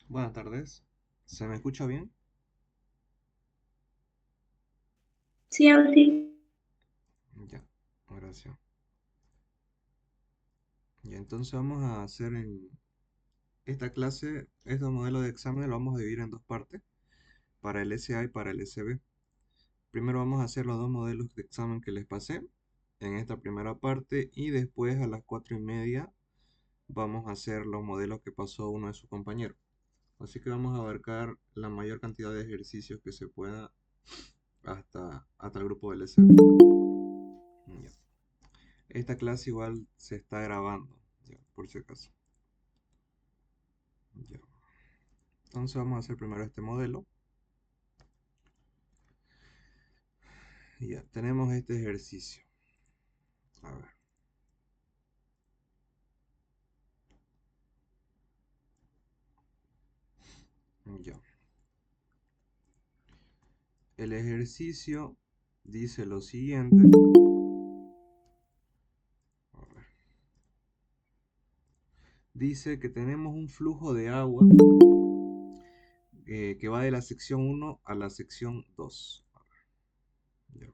Buenas tardes. ¿Se me escucha bien? Sí, ahora sí. Ya, gracias. Y entonces vamos a hacer en esta clase, este modelo de examen lo vamos a dividir en dos partes, para el SA y para el SB. Primero vamos a hacer los dos modelos de examen que les pasé en esta primera parte y después a las 4:30 vamos a hacer los modelos que pasó uno de sus compañeros. Así que vamos a abarcar la mayor cantidad de ejercicios que se pueda hasta el grupo del SB. Ya. Esta clase igual se está grabando, ya, por si acaso. Ya. Entonces vamos a hacer primero este modelo. Y ya, tenemos este ejercicio. A ver, ya. El ejercicio dice lo siguiente. A ver. Dice que tenemos un flujo de agua que va de la sección uno a la sección 2. A ver, ya.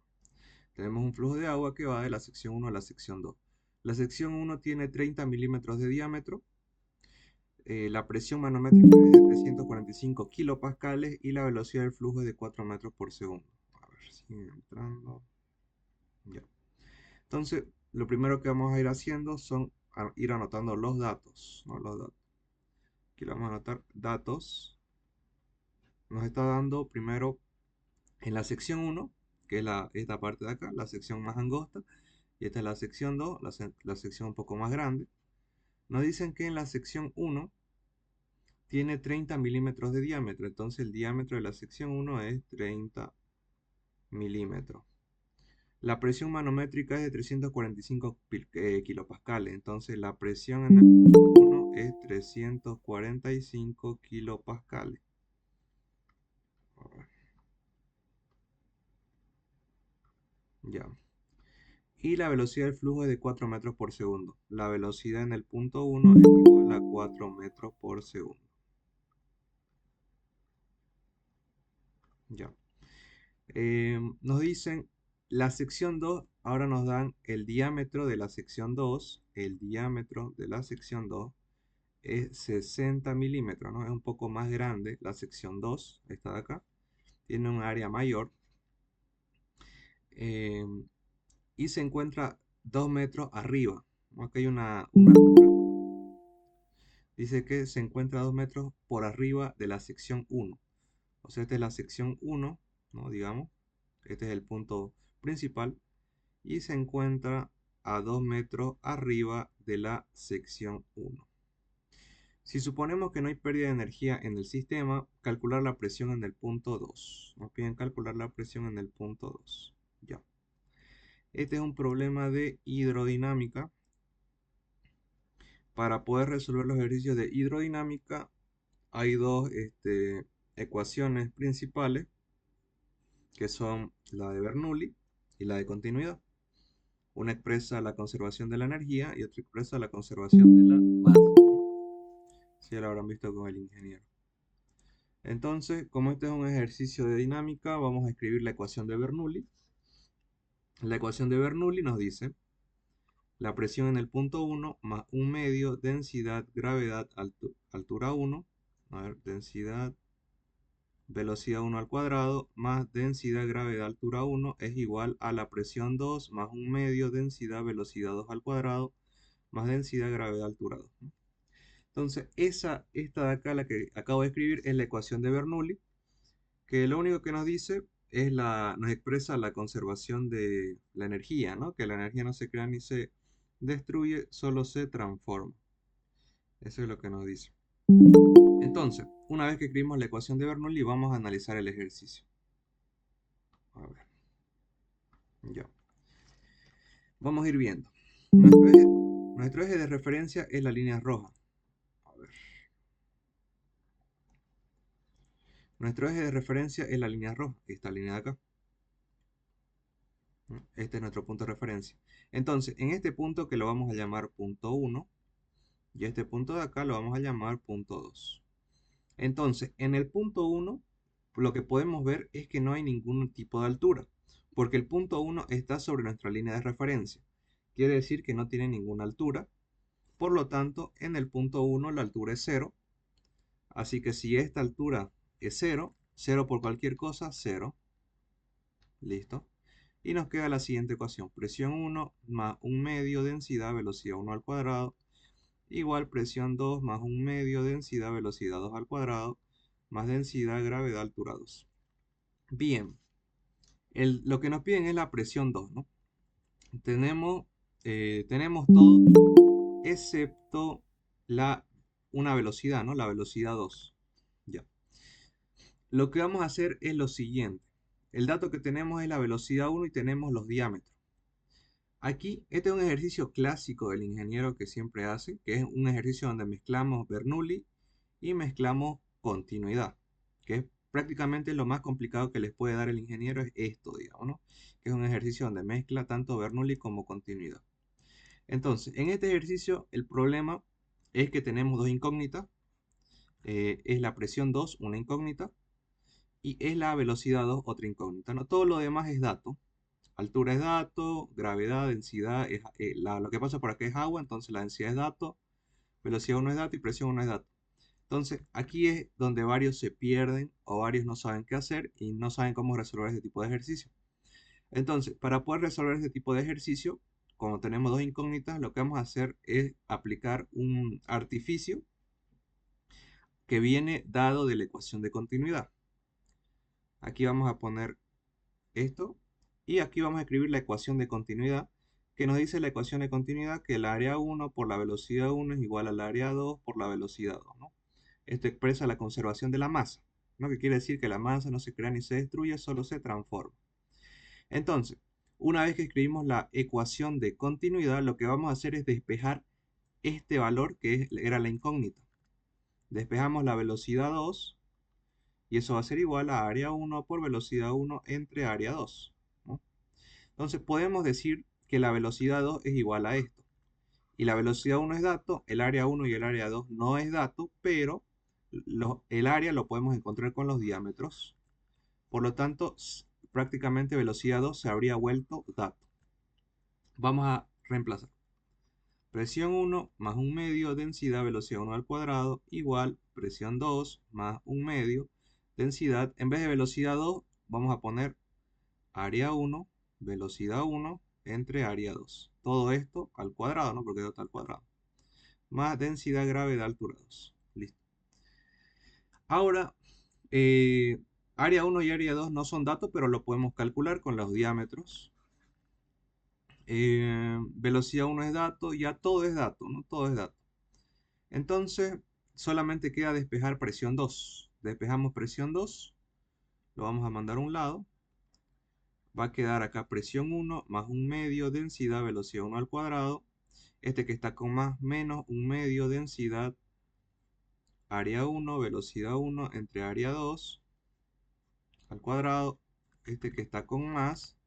Tenemos un flujo de agua que va de la sección uno a la sección 2. La sección uno tiene 30 milímetros de diámetro. La presión manométrica es de 345 kilopascales y la velocidad del flujo es de 4 metros por segundo. A ver, sigue entrando. Ya. Entonces, lo primero que vamos a ir haciendo son ir anotando los datos, ¿no? Los datos. Aquí le vamos a anotar datos. Nos está dando primero en la sección uno, que es esta parte de acá, la sección más angosta, y esta es la sección 2, la sección un poco más grande. Nos dicen que en la sección uno tiene 30 milímetros de diámetro, entonces el diámetro de la sección uno es 30 milímetros. La presión manométrica es de 345 kilopascales, entonces la presión en el punto 1 es 345 kilopascales. A ver, ya. Y la velocidad del flujo es de 4 metros por segundo. La velocidad en el punto 1 es igual a 4 metros por segundo. Ya. Nos dicen la sección 2, ahora nos dan el diámetro de la sección 2. El diámetro de la sección 2 es 60 milímetros, ¿no? Es un poco más grande la sección 2, esta de acá. Tiene un área mayor eh, y se encuentra 2 metros arriba, ¿no? Aquí hay una altura. Dice que se encuentra 2 metros por arriba de la sección 1. O sea, esta es la sección 1, ¿no? Digamos, este es el punto principal y se encuentra a 2 metros arriba de la sección 1. Si suponemos que no hay pérdida de energía en el sistema, calcular la presión en el punto 2. Nos piden calcular la presión en el punto 2. Ya. Este es un problema de hidrodinámica. Para poder resolver los ejercicios de hidrodinámica, hay dos ecuaciones principales, que son la de Bernoulli y la de continuidad. Una expresa la conservación de la energía y otra expresa la conservación de la masa. Si ya lo habrán visto con el ingeniero. Entonces, como este es un ejercicio de dinámica, vamos a escribir la ecuación de Bernoulli. La ecuación de Bernoulli nos dice la presión en el punto 1 más un medio densidad gravedad altura 1, a ver, densidad velocidad 1 al cuadrado más densidad gravedad altura 1 es igual a la presión 2 más un medio densidad velocidad 2 al cuadrado más densidad gravedad altura 2. Entonces, esta de acá, la que acabo de escribir, es la ecuación de Bernoulli, que lo único que nos dice nos expresa la conservación de la energía, ¿no? Que la energía no se crea ni se destruye, solo se transforma. Eso es lo que nos dice. Entonces, una vez que escribimos la ecuación de Bernoulli, vamos a analizar el ejercicio. A ver, ya. Vamos a ir viendo. Nuestro eje de referencia es la línea roja. A ver. Nuestro eje de referencia es la línea roja, esta línea de acá. Este es nuestro punto de referencia. Entonces, en este punto que lo vamos a llamar punto 1, y este punto de acá lo vamos a llamar punto 2. Entonces, en el punto 1, lo que podemos ver es que no hay ningún tipo de altura, porque el punto 1 está sobre nuestra línea de referencia. Quiere decir que no tiene ninguna altura. Por lo tanto, en el punto 1 la altura es 0. Así que si esta altura es 0, 0 por cualquier cosa, 0. Listo. Y nos queda la siguiente ecuación. Presión 1 más un medio densidad velocidad 1 al cuadrado igual presión 2 más un medio densidad velocidad 2 al cuadrado más densidad gravedad altura 2. Bien, lo que nos piden es la presión 2, ¿no? Tenemos, tenemos todo excepto una velocidad, ¿no? La velocidad 2. Ya. Lo que vamos a hacer es lo siguiente. El dato que tenemos es la velocidad 1 y tenemos los diámetros. Aquí, este es un ejercicio clásico del ingeniero que siempre hace, que es un ejercicio donde mezclamos Bernoulli y mezclamos continuidad, que es prácticamente lo más complicado que les puede dar el ingeniero es esto, digamos, ¿no? Que es un ejercicio donde mezcla tanto Bernoulli como continuidad. Entonces, en este ejercicio, el problema es que tenemos dos incógnitas, es la presión 2, una incógnita, y es la velocidad 2, otra incógnita, ¿no? Todo lo demás es dato. Altura es dato, gravedad, densidad, lo que pasa por acá es agua, entonces la densidad es dato, velocidad 1 es dato y presión 1 es dato. Entonces, aquí es donde varios se pierden o varios no saben qué hacer y no saben cómo resolver este tipo de ejercicio. Entonces, para poder resolver este tipo de ejercicio, como tenemos dos incógnitas, lo que vamos a hacer es aplicar un artificio que viene dado de la ecuación de continuidad. Aquí vamos a poner esto y aquí vamos a escribir la ecuación de continuidad que nos dice la ecuación de continuidad que el área 1 por la velocidad 1 es igual al área 2 por la velocidad 2, ¿no? Esto expresa la conservación de la masa, ¿no? Que quiere decir que la masa no se crea ni se destruye, solo se transforma. Entonces, una vez que escribimos la ecuación de continuidad, lo que vamos a hacer es despejar este valor que era la incógnita. Despejamos la velocidad 2 y eso va a ser igual a área 1 por velocidad 1 entre área 2, ¿no? Entonces podemos decir que la velocidad 2 es igual a esto. Y la velocidad 1 es dato, el área 1 y el área 2 no es dato, pero el área lo podemos encontrar con los diámetros. Por lo tanto, prácticamente velocidad 2 se habría vuelto dato. Vamos a reemplazar. Presión 1 más un medio, densidad, velocidad 1 al cuadrado, igual presión 2 más un medio, densidad. En vez de velocidad 2, vamos a poner área 1, velocidad 1 entre área 2. Todo esto al cuadrado, ¿no? Porque esto está al cuadrado. Más densidad, gravedad, altura 2. Listo. Ahora, eh, área 1 y área 2 no son datos, pero lo podemos calcular con los diámetros. Velocidad 1 es dato, ya todo es dato, ¿no? Todo es dato. Entonces, solamente queda despejar presión 2. Despejamos presión 2, lo vamos a mandar a un lado. Va a quedar acá presión 1 más un medio, densidad, velocidad 1 al cuadrado. Este que está con más, menos un medio, densidad, área 1, velocidad 1 entre área 2 al cuadrado. Este que está con más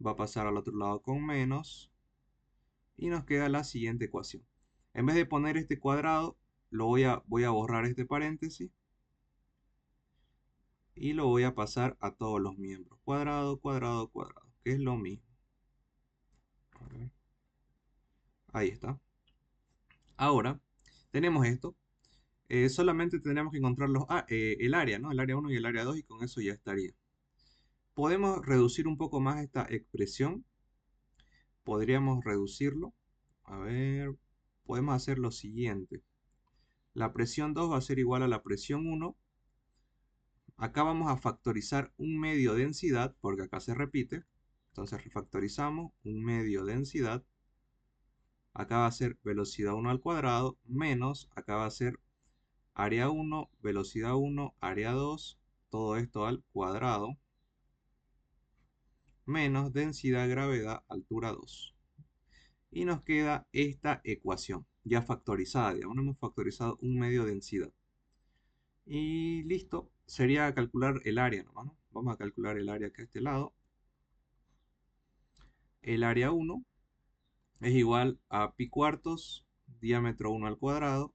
va a pasar al otro lado con menos. Y nos queda la siguiente ecuación. En vez de poner este cuadrado, voy a borrar este paréntesis. Y lo voy a pasar a todos los miembros. Cuadrado, cuadrado, cuadrado. Que es lo mismo. A ver. Ahí está. Ahora, tenemos esto. Solamente tendremos que encontrar el área, ¿no? El área 1 y el área 2 y con eso ya estaría. Podemos reducir un poco más esta expresión. Podríamos reducirlo. A ver, podemos hacer lo siguiente. La presión 2 va a ser igual a la presión 1. Acá vamos a factorizar un medio densidad, porque acá se repite. Entonces refactorizamos un medio densidad. Acá va a ser velocidad 1 al cuadrado, menos, acá va a ser área 1, velocidad 1, área 2, todo esto al cuadrado, menos densidad, gravedad, altura 2. Y nos queda esta ecuación, ya factorizada, digamos, hemos factorizado un medio densidad. Y listo, sería calcular el área nomás, ¿no? Vamos a calcular el área acá a este lado. El área 1 es igual a pi cuartos, diámetro 1 al cuadrado,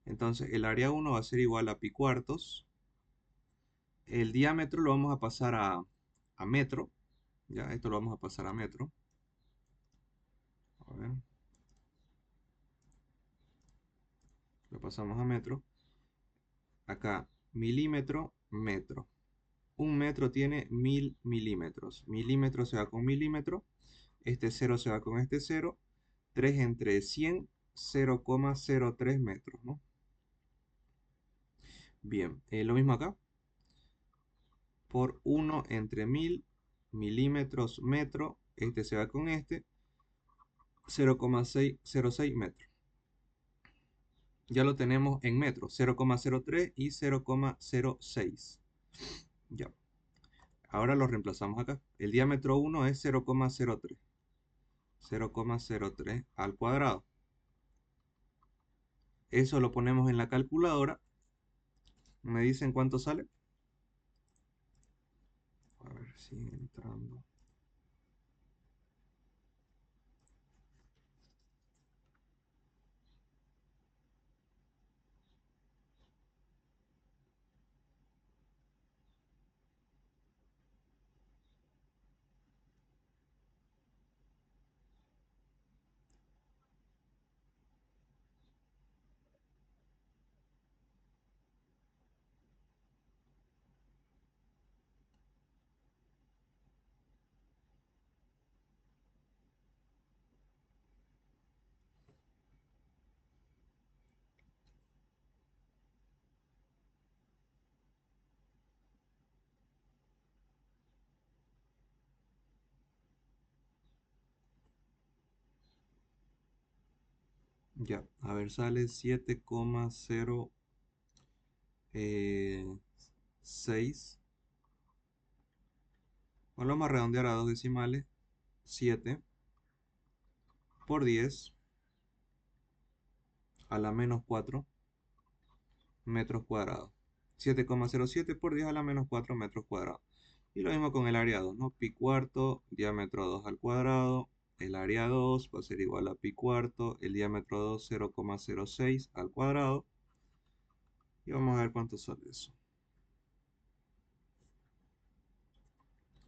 Entonces el área 1 va a ser igual a pi cuartos. El diámetro lo vamos a pasar a metro. Ya, esto lo vamos a pasar a metro. A ver, lo pasamos a metro. Acá, milímetro, metro. Un metro tiene 1000 milímetros. Milímetro se va con milímetro. Este cero se va con este cero. 3 entre 100, 0,03 metros, ¿no? Bien, lo mismo acá. Por 1 entre 1000 milímetros, metro. Este se va con este. 0,606 metros. Ya lo tenemos en metros. 0,03 y 0,06. Ya. Ahora lo reemplazamos acá. El diámetro 1 es 0,03. 0,03 al cuadrado. Eso lo ponemos en la calculadora. ¿Me dicen cuánto sale? A ver, sigue entrando. Ya, a ver, sale 7,06. Bueno, vamos a redondear a dos decimales. 7 por 10 a la menos 4 metros cuadrados. 7,07 por 10 a la menos 4 metros cuadrados. Y lo mismo con el área 2, ¿no? Pi cuarto, diámetro 2 al cuadrado. El área 2 va a ser igual a pi cuarto, el diámetro 2, 0,06 al cuadrado. Y vamos a ver cuánto sale eso.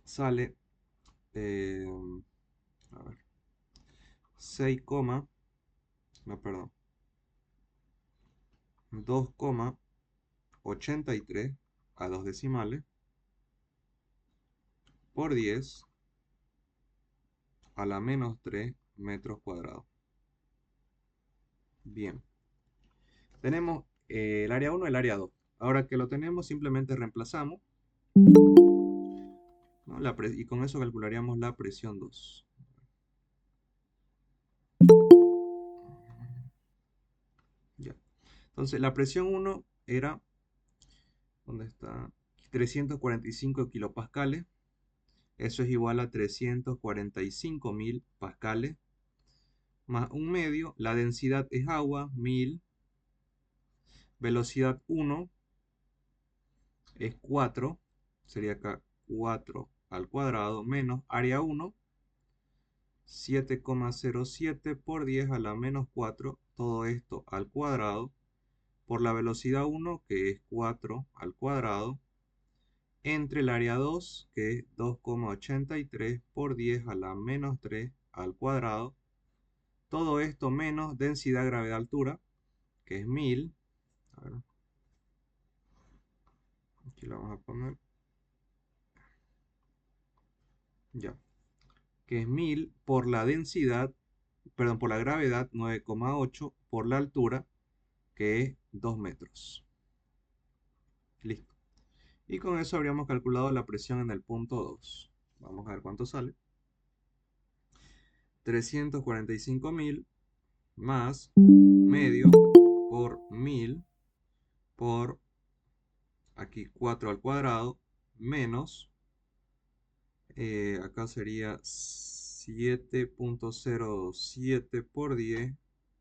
Sale, a ver, 6, no, perdón, 2,83 a dos decimales por 10 a la menos 3 metros cuadrados. Bien. Tenemos el área 1 y el área 2. Ahora que lo tenemos, simplemente reemplazamos, ¿no? Y con eso calcularíamos la presión 2. Ya. Entonces, la presión 1 era, ¿dónde está? 345 kilopascales. Eso es igual a 345.000 pascales más un medio. La densidad es agua, 1000. Velocidad 1 es 4. Sería acá 4 al cuadrado menos área 1. 7,07 por 10 a la menos 4, todo esto al cuadrado, por la velocidad 1, que es 4 al cuadrado, entre el área 2, que es 2,83 por 10 a la menos 3 al cuadrado, todo esto menos densidad, gravedad, altura, que es 1000. A ver, aquí lo vamos a poner, ya, que es 1000 por la densidad, perdón, por la gravedad 9,8 por la altura, que es 2 metros. Listo. Y con eso habríamos calculado la presión en el punto 2. Vamos a ver cuánto sale. 345.000 más medio por 1000 por aquí 4 al cuadrado menos, acá sería 7,07 por 10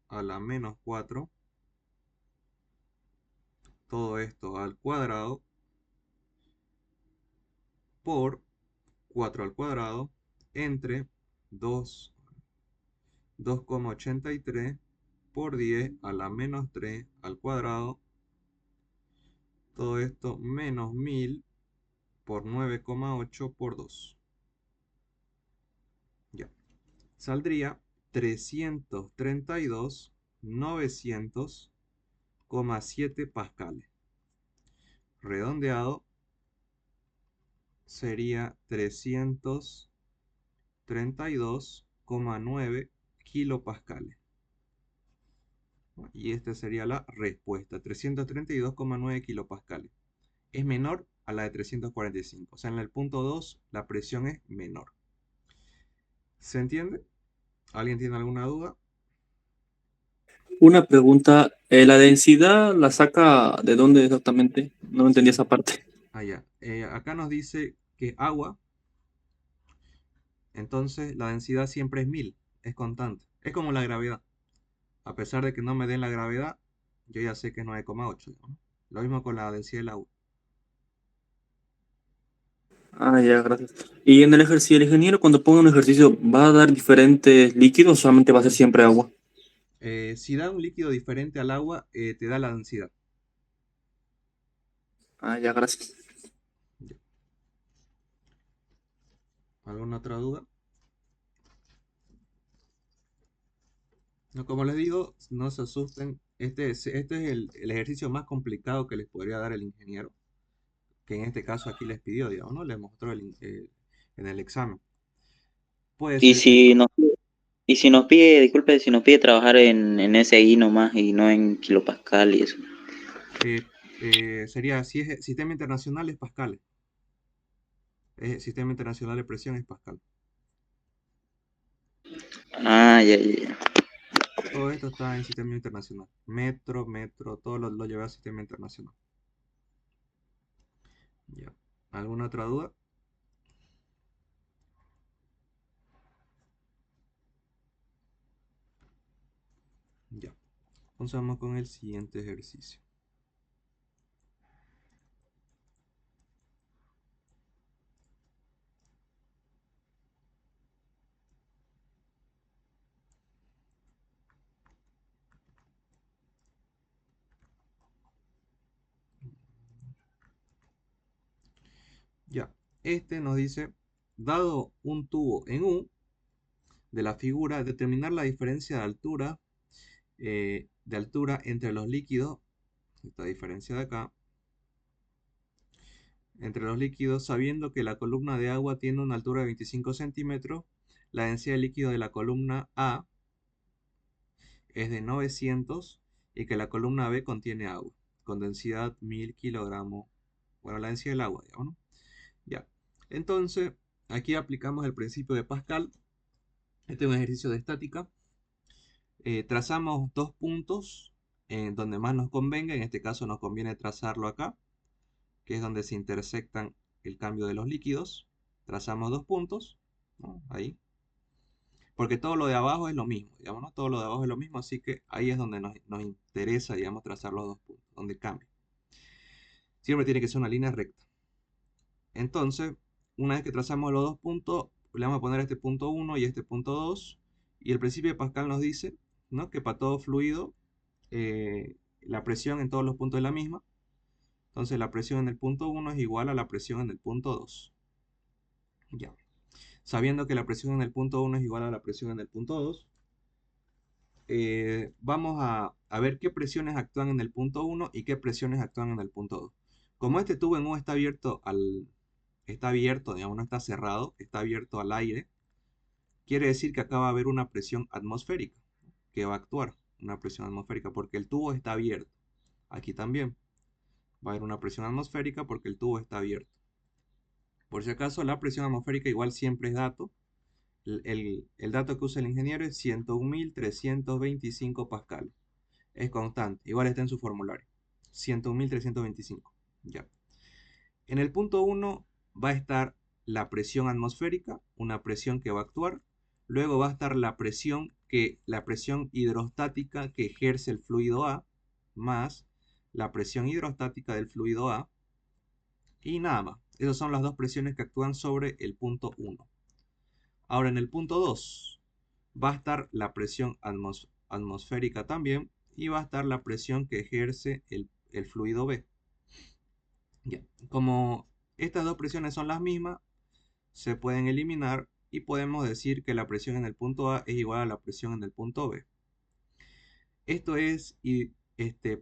a la menos 4. Todo esto al cuadrado por 4 al cuadrado entre 2,83 por 10 a la menos 3 al cuadrado. Todo esto menos 1000 por 9,8 por 2. Ya. Saldría 332.900,7 pascales. Redondeado sería 332,9 kilopascales. Y esta sería la respuesta, 332,9 kilopascales. Es menor a la de 345. O sea, en el punto 2 la presión es menor. ¿Se entiende? ¿Alguien tiene alguna duda? Una pregunta, ¿la densidad la saca de dónde exactamente? No entendí esa parte. Allá. Acá nos dice que agua, entonces la densidad siempre es 1000, es constante. Es como la gravedad. A pesar de que no me den la gravedad, yo ya sé que es 9,8, ¿no? Lo mismo con la densidad del agua. Ah, ya, gracias. Y en el ejercicio, el ingeniero cuando ponga un ejercicio, ¿va a dar diferentes líquidos o solamente va a ser siempre agua? Si da un líquido diferente al agua, te da la densidad. Ah, ya, gracias. Ya. ¿Alguna otra duda? No, como les digo, no se asusten. Este es el ejercicio más complicado que les podría dar el ingeniero, que en este caso aquí les pidió, digamos, ¿no? Les mostró en el examen. Puede Y ser que si nos, y si nos pide, disculpe, si nos pide trabajar en SI nomás y no en kilopascal y eso. sería, si es sistema internacional, es Pascal. Sistema internacional de presión es Pascal. Ah, ya, ya, ya. Todo esto está en sistema internacional. Metro, todo lo lleva a sistema internacional. Ya. ¿Alguna otra duda? Ya. Entonces vamos con el siguiente ejercicio. Ya. Este nos dice, dado un tubo en U de la figura, determinar la diferencia de altura entre los líquidos, esta diferencia de acá, entre los líquidos, sabiendo que la columna de agua tiene una altura de 25 centímetros, la densidad de líquido de la columna A es de 900 y que la columna B contiene agua, con densidad 1000 kilogramos. Bueno, la densidad del agua, digamos, ¿no? Ya. Entonces, aquí aplicamos el principio de Pascal. Este es un ejercicio de estática. Trazamos dos puntos en donde más nos convenga. En este caso nos conviene trazarlo acá, que es donde se intersectan el cambio de los líquidos. Trazamos dos puntos, ¿no? Ahí. Porque todo lo de abajo es lo mismo, digamos, ¿no? Todo lo de abajo es lo mismo, así que ahí es donde nos interesa, digamos, trazar los dos puntos, donde cambia. Siempre tiene que ser una línea recta. Entonces, una vez que trazamos los dos puntos, le vamos a poner este punto 1 y este punto 2. Y el principio de Pascal nos dice, ¿no?, que para todo fluido, la presión en todos los puntos es la misma. Entonces, la presión en el punto 1 es igual a la presión en el punto 2. Ya. Sabiendo que la presión en el punto 1 es igual a la presión en el punto 2, vamos a ver qué presiones actúan en el punto 1 y qué presiones actúan en el punto 2. Como este tubo en U está abierto, digamos, no está cerrado, está abierto al aire, quiere decir que acá va a haber una presión atmosférica que va a actuar, una presión atmosférica, porque el tubo está abierto. Aquí también va a haber una presión atmosférica porque el tubo está abierto. Por si acaso, la presión atmosférica igual siempre es dato. El dato que usa el ingeniero es 101.325 pascal. Es constante, igual está en su formulario. 101.325. Ya. En el punto 1 va a estar la presión atmosférica, una presión que va a actuar. Luego va a estar la presión hidrostática que ejerce el fluido A, más la presión hidrostática del fluido A. Y nada más. Esas son las dos presiones que actúan sobre el punto 1. Ahora en el punto 2 va a estar la presión atmosférica también, y va a estar la presión que ejerce el fluido B. Ya. Como estas dos presiones son las mismas, se pueden eliminar y podemos decir que la presión en el punto A es igual a la presión en el punto B. Esto es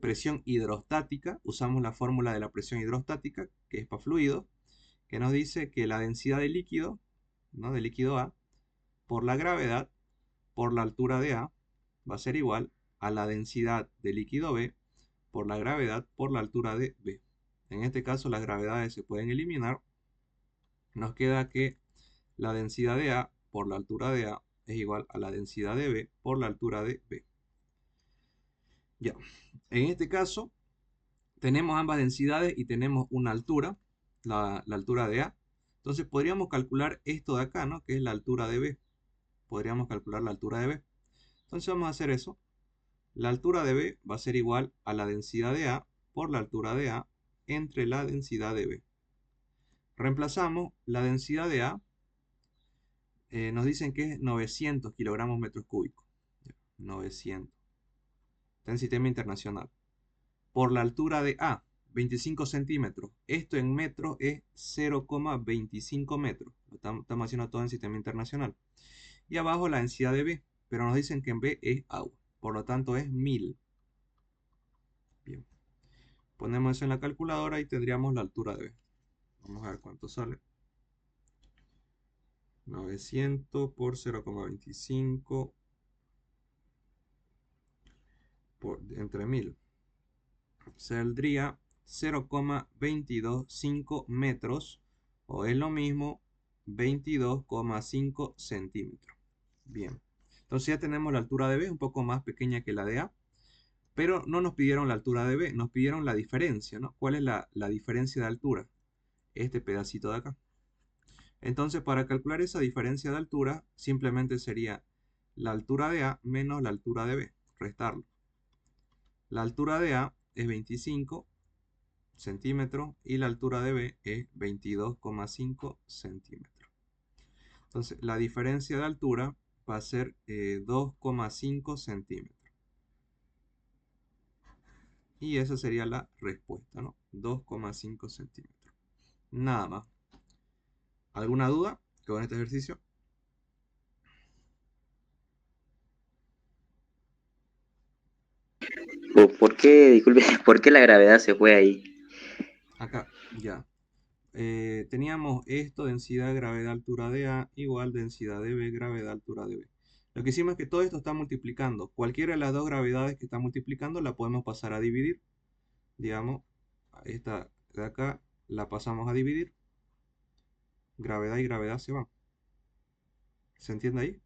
presión hidrostática. Usamos la fórmula de la presión hidrostática, que es para fluidos, que nos dice que la densidad de líquido, ¿no?, de líquido A, por la gravedad, por la altura de A, va a ser igual a la densidad de líquido B por la gravedad por la altura de B. En este caso las gravedades se pueden eliminar. Nos queda que la densidad de A por la altura de A es igual a la densidad de B por la altura de B. Ya, en este caso tenemos ambas densidades y tenemos una altura, la altura de A. Entonces podríamos calcular esto de acá, ¿no?, que es la altura de B. Podríamos calcular la altura de B. Entonces vamos a hacer eso. La altura de B va a ser igual a la densidad de A por la altura de A entre la densidad de B. Reemplazamos la densidad de A. Nos dicen que es 900 kilogramos metros cúbicos. 900. Está en sistema internacional. Por la altura de A, 25 centímetros. Esto en metros es 0,25 metros. Estamos haciendo todo en sistema internacional. Y abajo la densidad de B. Pero nos dicen que en B es agua. Por lo tanto es 1000. Bien. Ponemos eso en la calculadora y tendríamos la altura de B. Vamos a ver cuánto sale. 900 por 0,25 entre 1000. Saldría 0,225 metros, o es lo mismo 22,5 centímetros. Bien. Entonces ya tenemos la altura de B, un poco más pequeña que la de A. Pero no nos pidieron la altura de B, nos pidieron la diferencia, ¿no? ¿Cuál es la diferencia de altura? Este pedacito de acá. Entonces, para calcular esa diferencia de altura, simplemente sería la altura de A menos la altura de B, restarlo. La altura de A es 25 centímetros y la altura de B es 22,5 centímetros. Entonces, la diferencia de altura va a ser 2,5 centímetros. Y esa sería la respuesta, ¿no? 2,5 centímetros. Nada más. ¿Alguna duda con este ejercicio? ¿Por qué, disculpe, por qué la gravedad se fue ahí? Acá, ya. Teníamos esto, densidad, gravedad, altura de A, igual densidad de B, gravedad, altura de B. Lo que hicimos es que todo esto está multiplicando. Cualquiera de las dos gravedades que está multiplicando la podemos pasar a dividir. Digamos, esta de acá la pasamos a dividir. Gravedad y gravedad se van. ¿Se entiende ahí?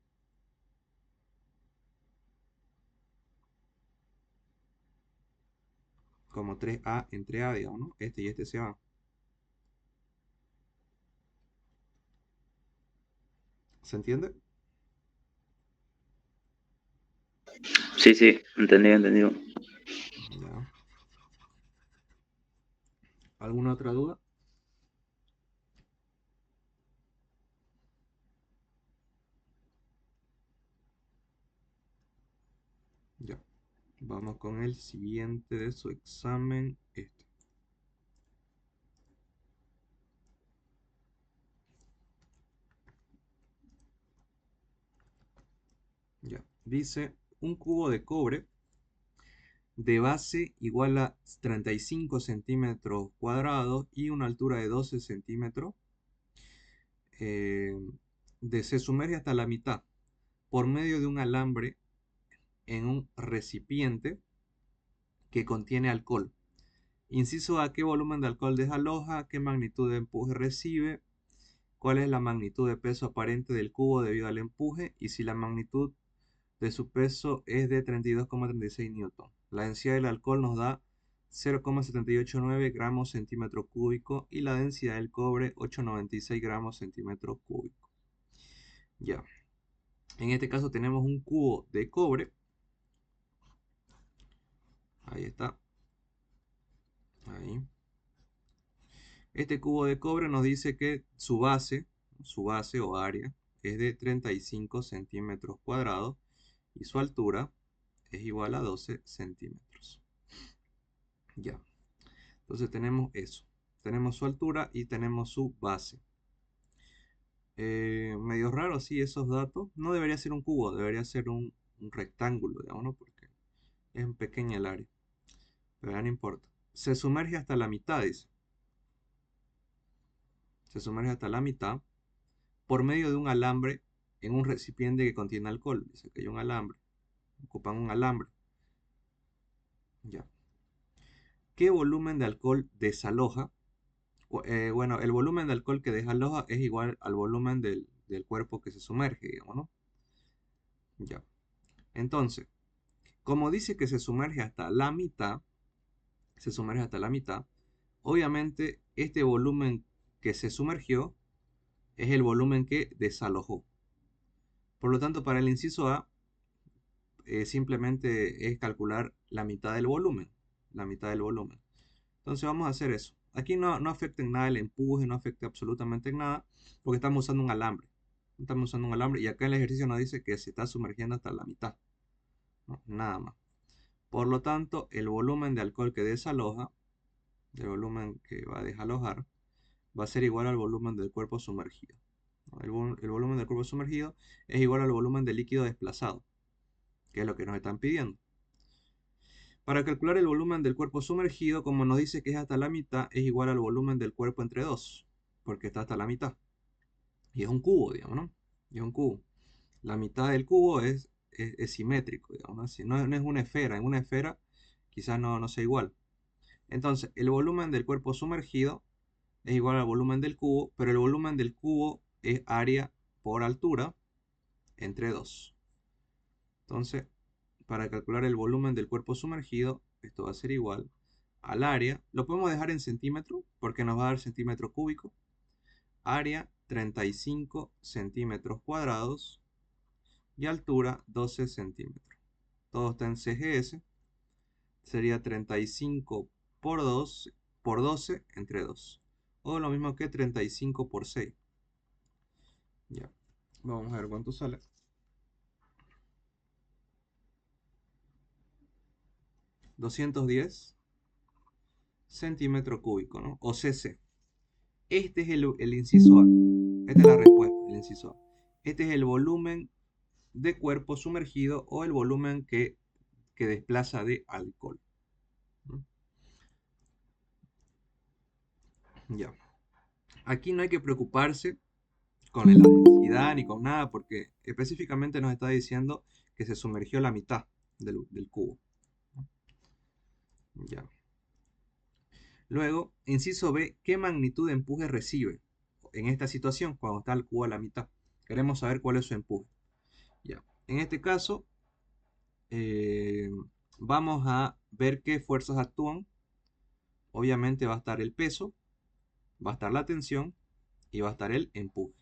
Como 3A entre A, digamos, ¿no? Este y este se van. ¿Se entiende? Sí, sí, entendido, entendido. Ya. ¿Alguna otra duda? Ya. Vamos con el siguiente de su examen. Este. Ya. Dice, un cubo de cobre de base igual a 35 centímetros cuadrados y una altura de 12 centímetros. Se sumerge hasta la mitad por medio de un alambre en un recipiente que contiene alcohol. Inciso A, ¿qué volumen de alcohol desaloja? ¿Qué magnitud de empuje recibe? ¿Cuál es la magnitud de peso aparente del cubo debido al empuje? Y si la magnitud de su peso es de 32,36 newton. La densidad del alcohol nos da 0,789 gramos centímetro cúbico y la densidad del cobre 896 gramos centímetro cúbico. Ya. En este caso tenemos un cubo de cobre. Ahí está. Ahí. Este cubo de cobre nos dice que su base o área es de 35 centímetros cuadrados y su altura es igual a 12 centímetros. Ya. Entonces tenemos eso. Tenemos su altura y tenemos su base. Medio raro, sí, esos datos. No debería ser un cubo, debería ser un rectángulo, digamos, ¿no? Porque es pequeña el área. Pero ya no importa. Se sumerge hasta la mitad, dice. Se sumerge hasta la mitad por medio de un alambre en un recipiente que contiene alcohol. Dice que hay un alambre. Ocupan un alambre. Ya. ¿Qué volumen de alcohol desaloja? Bueno, el volumen de alcohol que desaloja es igual al volumen del cuerpo que se sumerge, digamos, ¿no? Ya. Entonces, como dice que se sumerge hasta la mitad, obviamente este volumen que se sumergió es el volumen que desalojó. Por lo tanto, para el inciso A, simplemente es calcular la mitad del volumen. La mitad del volumen. Entonces vamos a hacer eso. Aquí no afecta en nada el empuje, no afecta absolutamente en nada, porque estamos usando un alambre. Estamos usando un alambre y acá el ejercicio nos dice que se está sumergiendo hasta la mitad. ¿No? Nada más. Por lo tanto, el volumen de alcohol que desaloja, el volumen que va a desalojar, va a ser igual al volumen del cuerpo sumergido. ¿No? El volumen del cuerpo sumergido es igual al volumen del líquido desplazado, que es lo que nos están pidiendo. Para calcular el volumen del cuerpo sumergido, como nos dice que es hasta la mitad, es igual al volumen del cuerpo entre dos, porque está hasta la mitad. Y es un cubo, digamos, ¿no? Y es un cubo. La mitad del cubo es simétrico, digamos, ¿no? Si no es una esfera. En una esfera quizás no sea igual. Entonces, el volumen del cuerpo sumergido es igual al volumen del cubo, pero el volumen del cubo es área por altura entre 2. Entonces, para calcular el volumen del cuerpo sumergido, esto va a ser igual al área. Lo podemos dejar en centímetros porque nos va a dar centímetro cúbico. Área 35 centímetros cuadrados y altura 12 centímetros. Todo está en CGS. Sería 35 por 2 por 12 entre 2. O lo mismo que 35 por 6. Ya. Vamos a ver cuánto sale. 210 centímetro cúbico, ¿no? O cc. Este es el inciso A. Esta es la respuesta, el inciso A. Este es el volumen de cuerpo sumergido o el volumen que desplaza de alcohol. Ya. Aquí no hay que preocuparse con la densidad ni con nada porque específicamente nos está diciendo que se sumergió la mitad del cubo. Ya. Luego, inciso B, ¿qué magnitud de empuje recibe en esta situación cuando está el cubo a la mitad? Queremos saber cuál es su empuje. Ya. En este caso, vamos a ver qué fuerzas actúan. Obviamente va a estar el peso, va a estar la tensión y va a estar el empuje.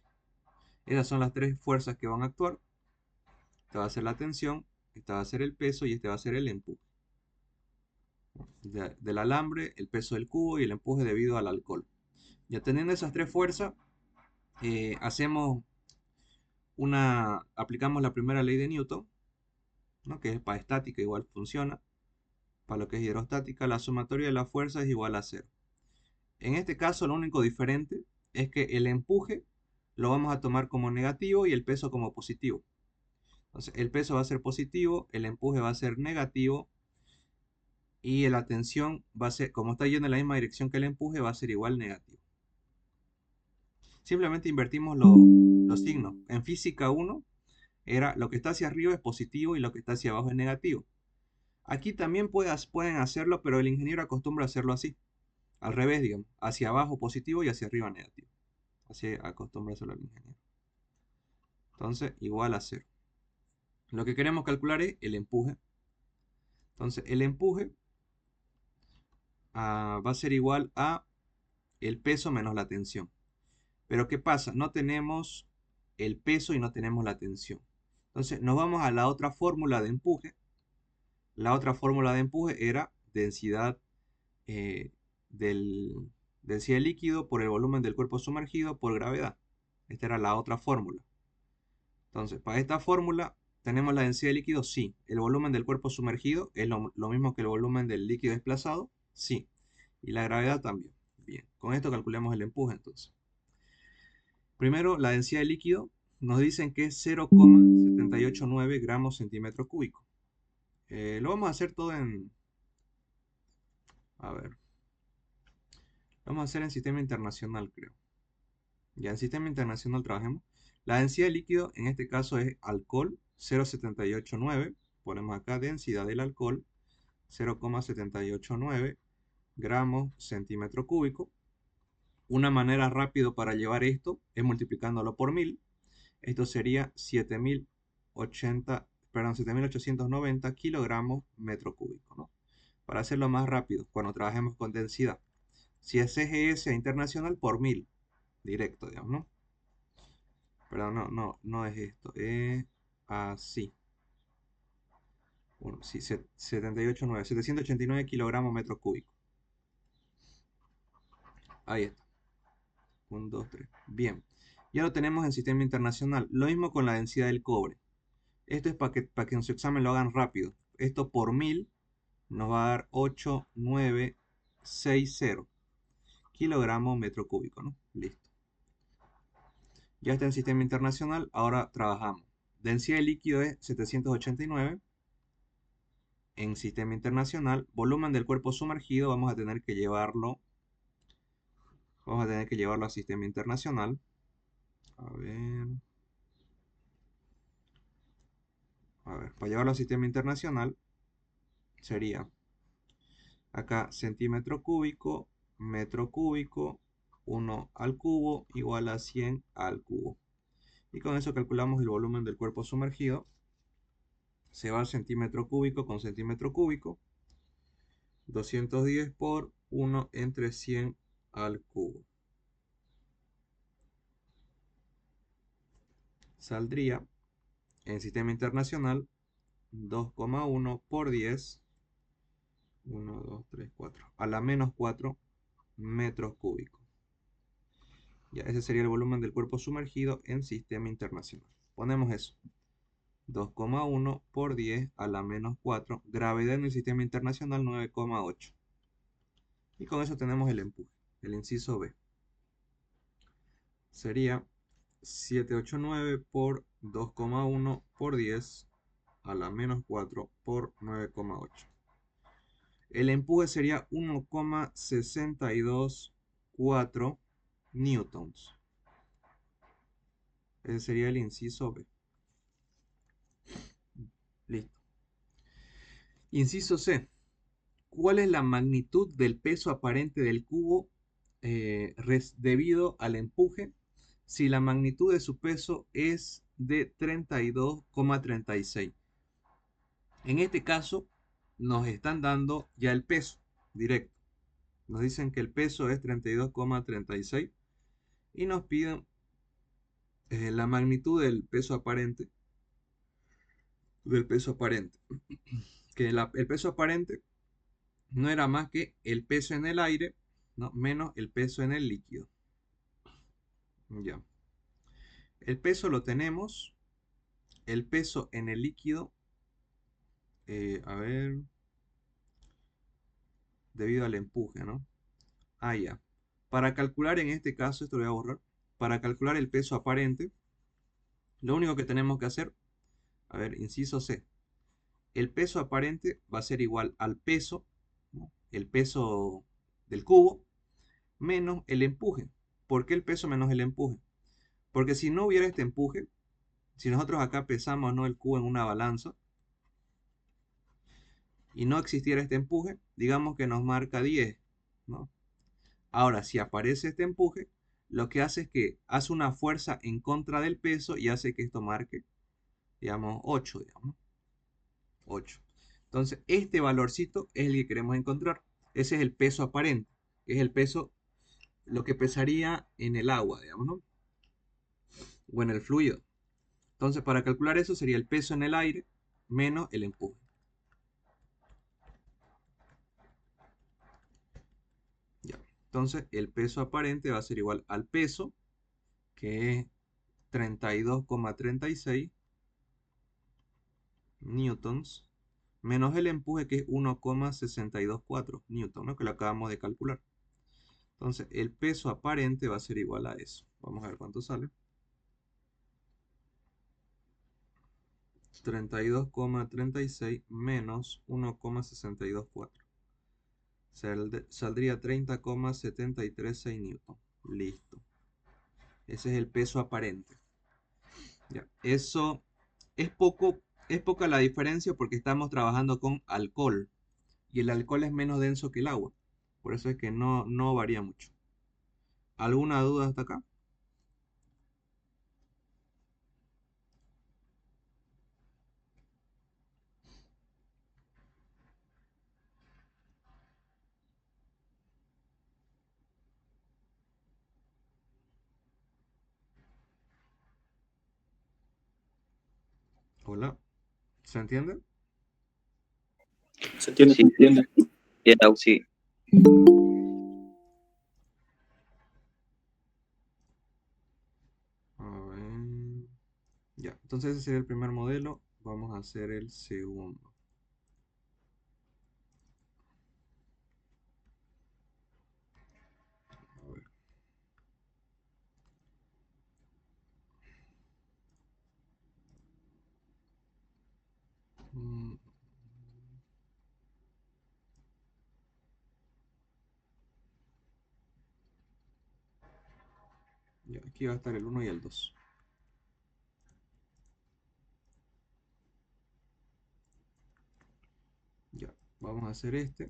Esas son las tres fuerzas que van a actuar. Esta va a ser la tensión, esta va a ser el peso y este va a ser el empuje. Del alambre, el peso del cubo y el empuje debido al alcohol. Ya teniendo esas tres fuerzas, aplicamos la primera ley de Newton, ¿no? Que es para estática, igual funciona. Para lo que es hidrostática, la sumatoria de las fuerzas es igual a 0. En este caso, lo único diferente es que el empuje lo vamos a tomar como negativo y el peso como positivo. Entonces, el peso va a ser positivo, el empuje va a ser negativo y la tensión va a ser, como está yendo en la misma dirección que el empuje, va a ser igual negativo. Simplemente invertimos los signos. En física 1 era lo que está hacia arriba es positivo y lo que está hacia abajo es negativo. Aquí también pueden hacerlo, pero el ingeniero acostumbra a hacerlo así. Al revés, digamos. Hacia abajo positivo y hacia arriba negativo. Así acostumbra a hacerlo el ingeniero. Entonces, igual a 0. Lo que queremos calcular es el empuje. Entonces, el empuje va a ser igual a el peso menos la tensión. Pero ¿qué pasa? No tenemos el peso y no tenemos la tensión. Entonces, nos vamos a la otra fórmula de empuje. La otra fórmula de empuje era densidad densidad líquido por el volumen del cuerpo sumergido por gravedad. Esta era la otra fórmula. Entonces, para esta fórmula ¿Tenemos la densidad de líquido? Sí. ¿El volumen del cuerpo sumergido es lo mismo que el volumen del líquido desplazado? Sí. Y la gravedad también. Bien, con esto calculemos el empuje entonces. Primero, la densidad de líquido nos dicen que es 0,789 gramos centímetro cúbico. Lo vamos a hacer todo en... A ver. Lo vamos a hacer en sistema internacional, creo. Ya en sistema internacional trabajemos. La densidad de líquido en este caso es alcohol 0,789. Ponemos acá densidad del alcohol 0,789 gramos centímetro cúbico. Una manera rápida para llevar esto es multiplicándolo por 1000. Esto sería 7.890 kilogramos metro cúbico, ¿no? Para hacerlo más rápido, cuando trabajemos con densidad. Si es EGS internacional, por 1000. Directo, digamos, ¿no? Perdón, no es esto. Es así. Bueno, sí, 789 kilogramos metro cúbico. Ahí está. 1, 2, 3. Bien. Ya lo tenemos en sistema internacional. Lo mismo con la densidad del cobre. Esto es para que en su examen lo hagan rápido. Esto por 1000 nos va a dar 8,960 kilogramos metro cúbico, ¿no? Listo. Ya está en sistema internacional. Ahora trabajamos. Densidad de líquido es 789. En sistema internacional, volumen del cuerpo sumergido, vamos a tener que llevarlo a sistema internacional. A ver, para llevarlo a sistema internacional sería acá centímetro cúbico, metro cúbico, 1 al cubo igual a 100 al cubo. Y con eso calculamos el volumen del cuerpo sumergido. Se va al centímetro cúbico con centímetro cúbico. 210 por 1 entre 100 al cubo. Saldría en sistema internacional 2,1 por 10. 1, 2, 3, 4. A la menos 4 metros cúbicos. Ya, ese sería el volumen del cuerpo sumergido en sistema internacional. Ponemos eso. 2,1 por 10 a la menos 4. Gravedad en el sistema internacional 9,8. Y con eso tenemos el empuje. El inciso B. Sería 789 por 2,1 por 10 a la menos 4 por 9,8. El empuje sería 1,624 newtons. Ese sería el inciso B. Listo. Inciso C. ¿Cuál es la magnitud del peso aparente del cubo debido al empuje si la magnitud de su peso es de 32,36? En este caso, nos están dando ya el peso directo. Nos dicen que el peso es 32,36 y nos piden la magnitud del peso aparente. Que el peso aparente no era más que el peso en el aire, ¿no? Menos el peso en el líquido. Ya. El peso lo tenemos. El peso en el líquido. A ver. Debido al empuje, ¿no? Ah, ya. Para calcular en este caso, esto lo voy a borrar. Para calcular el peso aparente, lo único que tenemos que hacer, a ver, inciso C. El peso aparente va a ser igual al peso, ¿no? El peso del cubo, menos el empuje. ¿Por qué el peso menos el empuje? Porque si no hubiera este empuje, si nosotros acá pesamos, ¿no?, el cubo en una balanza y no existiera este empuje, digamos que nos marca 10, ¿no? Ahora, si aparece este empuje, lo que hace es que hace una fuerza en contra del peso y hace que esto marque, digamos, 8, digamos. 8. Entonces, este valorcito es el que queremos encontrar. Ese es el peso aparente, que es el peso, lo que pesaría en el agua, digamos, ¿no? O en el fluido. Entonces, para calcular eso sería el peso en el aire menos el empuje. Ya. Entonces, el peso aparente va a ser igual al peso, que es 32,36 newtons, menos el empuje que es 1,624 newtons, ¿no? Que lo acabamos de calcular. Entonces, el peso aparente va a ser igual a eso. Vamos a ver cuánto sale. 32,36 menos 1,624. Saldría 30,736 newton. Listo. Ese es el peso aparente. Ya. Eso es poca la diferencia porque estamos trabajando con alcohol. Y el alcohol es menos denso que el agua. Por eso es que no varía mucho. ¿Alguna duda hasta acá? Hola. ¿Se entiende? ¿Se entiende? Sí, ¿Se entiende? bien, Lau, sí. A ver. Ya, entonces ese sería el primer modelo. Vamos a hacer el segundo. A ver. Mm, ya, aquí va a estar el 1 y el 2. Ya, vamos a hacer este.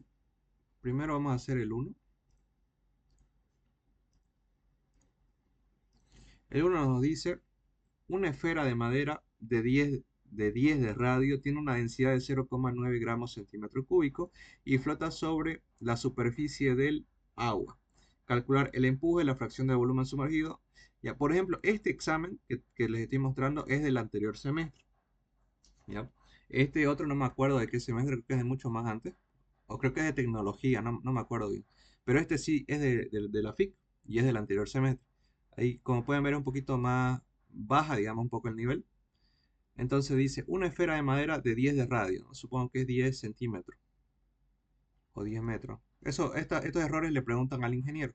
Primero vamos a hacer el 1. El 1 nos dice, una esfera de madera de 10 de radio tiene una densidad de 0,9 gramos centímetro cúbico y flota sobre la superficie del agua. Calcular el empuje, la fracción de volumen sumergido. Ya, por ejemplo, este examen que les estoy mostrando es del anterior semestre. ¿Ya? Este otro no me acuerdo de qué semestre, creo que es de mucho más antes. O creo que es de tecnología, no me acuerdo bien. Pero este sí es de la FIC y es del anterior semestre. Ahí, como pueden ver, un poquito más baja, digamos, un poco el nivel. Entonces dice, una esfera de madera de 10 de radio, ¿no? Supongo que es 10 centímetros o 10 metros. Estos errores le preguntan al ingeniero.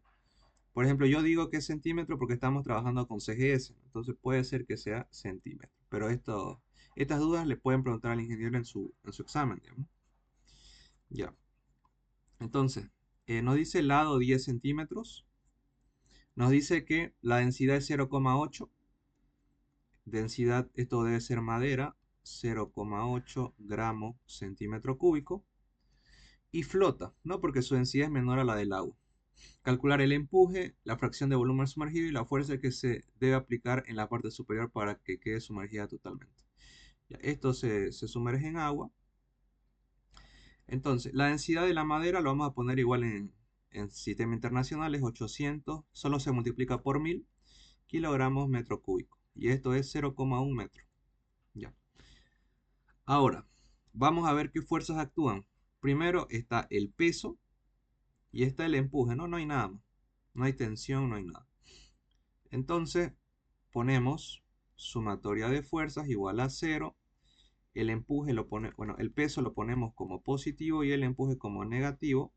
Por ejemplo, yo digo que es centímetro porque estamos trabajando con CGS, entonces puede ser que sea centímetro. Pero estas dudas le pueden preguntar al ingeniero en su examen, digamos. Ya. Entonces, nos dice el lado 10 centímetros. Nos dice que la densidad es 0,8. Densidad, esto debe ser madera, 0,8 gramos centímetro cúbico. Y flota, ¿no? Porque su densidad es menor a la del agua. Calcular el empuje, la fracción de volumen sumergido y la fuerza que se debe aplicar en la parte superior para que quede sumergida totalmente. Ya, esto se sumerge en agua. Entonces, la densidad de la madera lo vamos a poner igual en sistema internacional, es 800, solo se multiplica por 1000 kilogramos metro cúbico. Y esto es 0,1 metro. Ya. Ahora, vamos a ver qué fuerzas actúan. Primero está el peso y está el empuje. No hay nada más. No hay tensión, no hay nada. Entonces, ponemos sumatoria de fuerzas igual a 0. El empuje el peso lo ponemos como positivo y el empuje como negativo.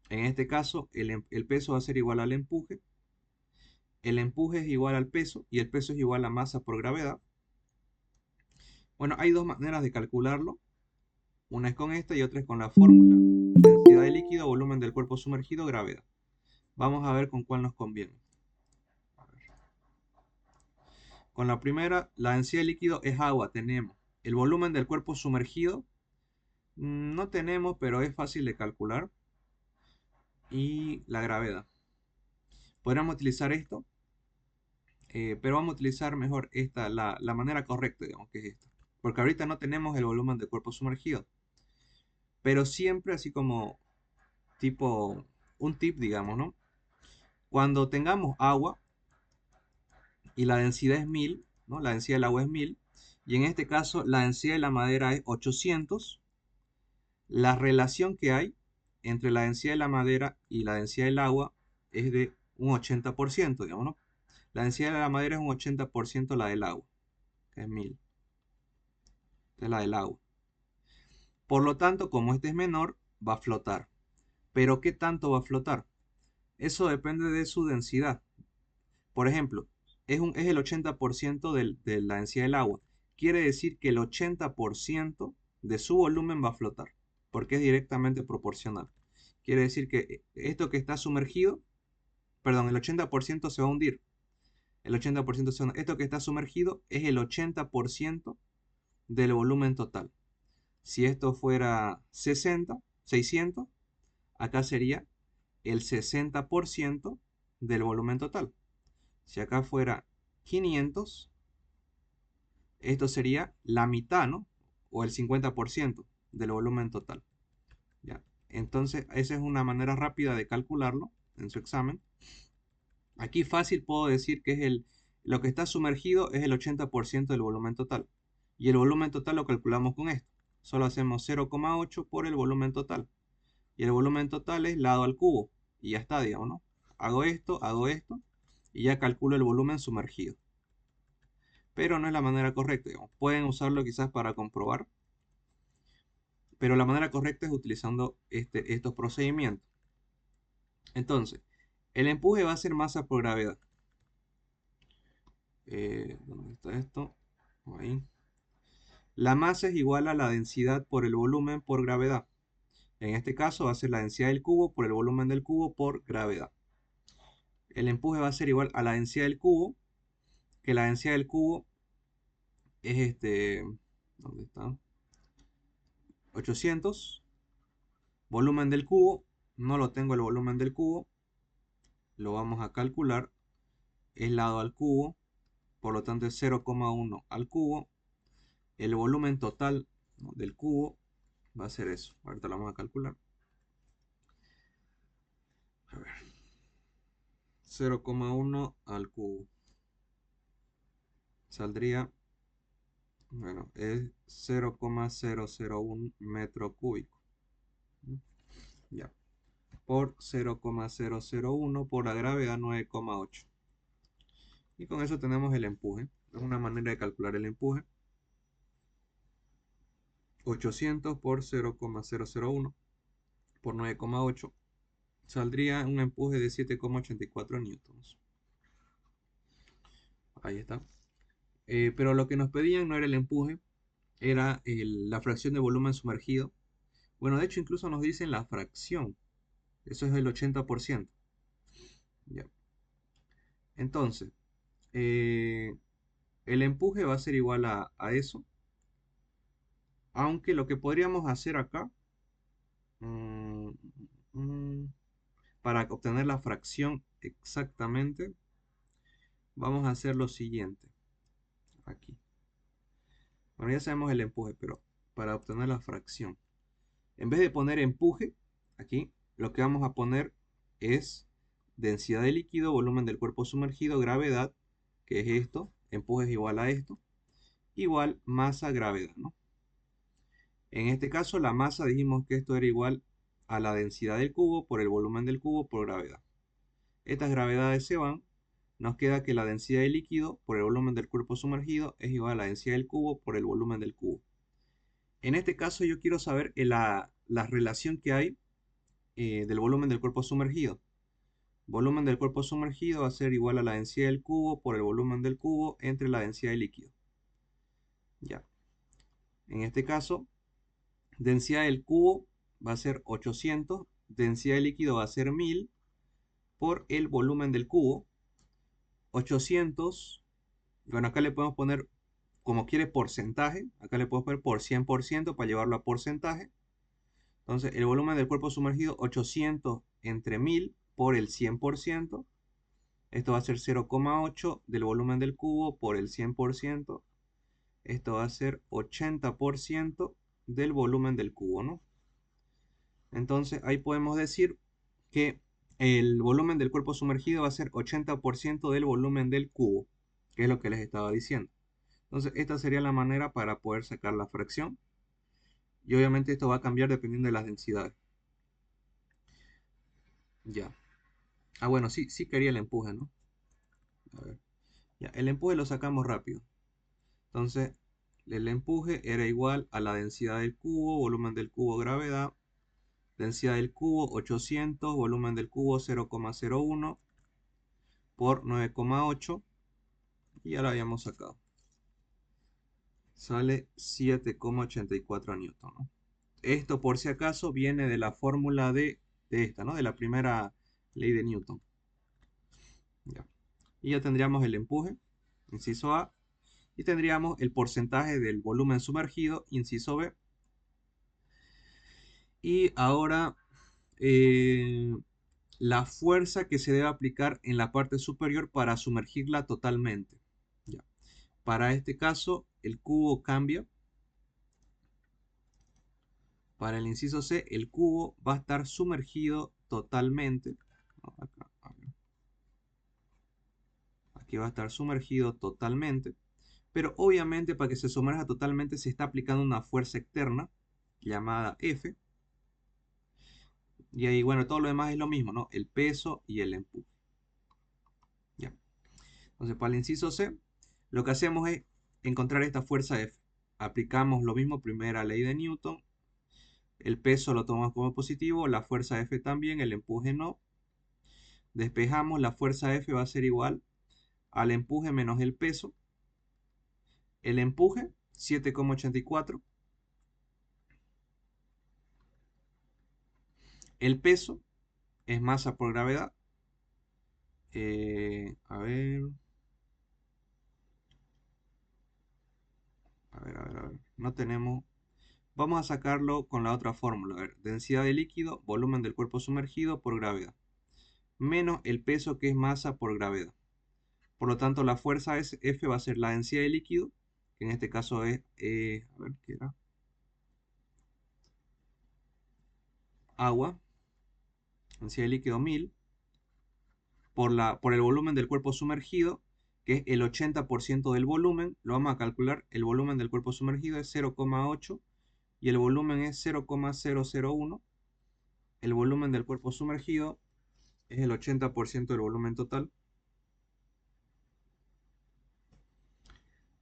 En este caso, el peso va a ser igual al empuje. El empuje es igual al peso y el peso es igual a masa por gravedad. Bueno, hay dos maneras de calcularlo. Una es con esta y otra es con la fórmula. Densidad de líquido, volumen del cuerpo sumergido, gravedad. Vamos a ver con cuál nos conviene. Con la primera, la densidad de líquido es agua, tenemos. El volumen del cuerpo sumergido, no tenemos, pero es fácil de calcular. Y la gravedad. Podríamos utilizar esto, pero vamos a utilizar mejor la manera correcta, digamos, que es esta. Porque ahorita no tenemos el volumen del cuerpo sumergido. Pero siempre así como tipo, un tip, digamos, ¿no? Cuando tengamos agua y la densidad es 1000, ¿no? La densidad del agua es 1000, y en este caso la densidad de la madera es 800, la relación que hay entre la densidad de la madera y la densidad del agua es de un 80%, digamos, ¿no? La densidad de la madera es un 80% la del agua, que es 1000. Esta es la del agua. Por lo tanto, como este es menor, va a flotar. ¿Pero qué tanto va a flotar? Eso depende de su densidad. Por ejemplo, es el 80% de la densidad del agua. Quiere decir que el 80% de su volumen va a flotar, porque es directamente proporcional. Quiere decir que esto que está sumergido, perdón, el 80% se va a hundir. El 80% se va a hundir. Esto que está sumergido es el 80% del volumen total. Si esto fuera 600, acá sería el 60% del volumen total. Si acá fuera 500, esto sería la mitad, ¿no? O el 50% del volumen total. ¿Ya? Entonces, esa es una manera rápida de calcularlo en su examen. Aquí fácil puedo decir que lo que está sumergido es el 80% del volumen total. Y el volumen total lo calculamos con esto. Solo hacemos 0,8 por el volumen total. Y el volumen total es lado al cubo. Y ya está, digamos, ¿no? Hago esto, y ya calculo el volumen sumergido. Pero no es la manera correcta, digamos. Pueden usarlo quizás para comprobar, pero la manera correcta es utilizando estos procedimientos. Entonces, el empuje va a ser masa por gravedad. ¿Dónde está esto? Ahí. La masa es igual a la densidad por el volumen por gravedad. En este caso va a ser la densidad del cubo por el volumen del cubo por gravedad. El empuje va a ser igual a la densidad del cubo, que la densidad del cubo es ¿dónde está? 800. Volumen del cubo, no lo tengo el volumen del cubo, lo vamos a calcular, es lado al cubo, por lo tanto es 0,1 al cubo. El volumen total, ¿no?, del cubo va a ser eso. Ahorita lo vamos a calcular. A ver. 0,1 al cubo. Saldría, bueno, es 0,001 metro cúbico. Ya. Por 0,001 por la gravedad 9,8. Y con eso tenemos el empuje. Es una manera de calcular el empuje. 800 por 0,001 por 9,8 saldría un empuje de 7,84 newtons. Ahí está. Pero lo que nos pedían no era el empuje, era la fracción de volumen sumergido. Bueno, de hecho incluso nos dicen la fracción. Eso es el 80%. Ya. Entonces, el empuje va a ser igual a eso. Aunque lo que podríamos hacer acá, mm, mm, para obtener la fracción exactamente, vamos a hacer lo siguiente. Aquí. Bueno, ya sabemos el empuje, pero para obtener la fracción, en vez de poner empuje, aquí, lo que vamos a poner es densidad de líquido, volumen del cuerpo sumergido, gravedad, que es esto, empuje es igual a esto, igual masa, gravedad, ¿no? En este caso, la masa dijimos que esto era igual a la densidad del cubo por el volumen del cubo por gravedad. Estas gravedades se van, nos queda que la densidad de líquido por el volumen del cuerpo sumergido es igual a la densidad del cubo por el volumen del cubo. En este caso yo quiero saber la relación que hay del volumen del cuerpo sumergido. Volumen del cuerpo sumergido va a ser igual a la densidad del cubo por el volumen del cubo entre la densidad de líquido. Ya. En este caso, densidad del cubo va a ser 800, densidad de líquido va a ser 1000 por el volumen del cubo. 800, bueno, acá le podemos poner, como quiere, porcentaje. Acá le podemos poner por 100% para llevarlo a porcentaje. Entonces, el volumen del cuerpo sumergido, 800 entre 1000 por el 100%. Esto va a ser 0,8 del volumen del cubo por el 100%. Esto va a ser 80% del volumen del cubo, ¿no? Entonces, ahí podemos decir que el volumen del cuerpo sumergido va a ser 80% del volumen del cubo, que es lo que les estaba diciendo. Entonces, esta sería la manera para poder sacar la fracción. Y obviamente esto va a cambiar dependiendo de las densidades. Ya. Ah, bueno, sí quería el empuje, ¿no? A ver. Ya, el empuje lo sacamos rápido. Entonces, el empuje era igual a la densidad del cubo, volumen del cubo, gravedad. Densidad del cubo 800, volumen del cubo 0,01 por 9,8. Y ya lo habíamos sacado. Sale 7,84 newton, ¿no? Esto, por si acaso, viene de la fórmula de esta, ¿no? De la primera ley de Newton. Ya. Y ya tendríamos el empuje, inciso A. Y tendríamos el porcentaje del volumen sumergido, inciso B. Y ahora la fuerza que se debe aplicar en la parte superior para sumergirla totalmente. Ya. Para este caso, el cubo cambia. Para el inciso C, el cubo va a estar sumergido totalmente. Acá, a ver. Aquí va a estar sumergido totalmente. Pero obviamente para que se sumerja totalmente se está aplicando una fuerza externa llamada F. Y ahí, bueno, todo lo demás es lo mismo, ¿no? El peso y el empuje. Ya. Entonces, para el inciso C, lo que hacemos es encontrar esta fuerza F. Aplicamos lo mismo, primera ley de Newton. El peso lo tomamos como positivo, la fuerza F también, el empuje no. Despejamos, la fuerza F va a ser igual al empuje menos el peso. El empuje, 7,84. El peso es masa por gravedad. A ver. A ver. No tenemos. Vamos a sacarlo con la otra fórmula. A ver, densidad de líquido, volumen del cuerpo sumergido por gravedad. Menos el peso que es masa por gravedad. Por lo tanto, la fuerza F va a ser la densidad de líquido, que en este caso es, a ver, ¿qué era? Agua. Densidad de líquido 1000. Por el volumen del cuerpo sumergido, que es el 80% del volumen. Lo vamos a calcular. El volumen del cuerpo sumergido es 0,8 y el volumen es 0,001. El volumen del cuerpo sumergido es el 80% del volumen total.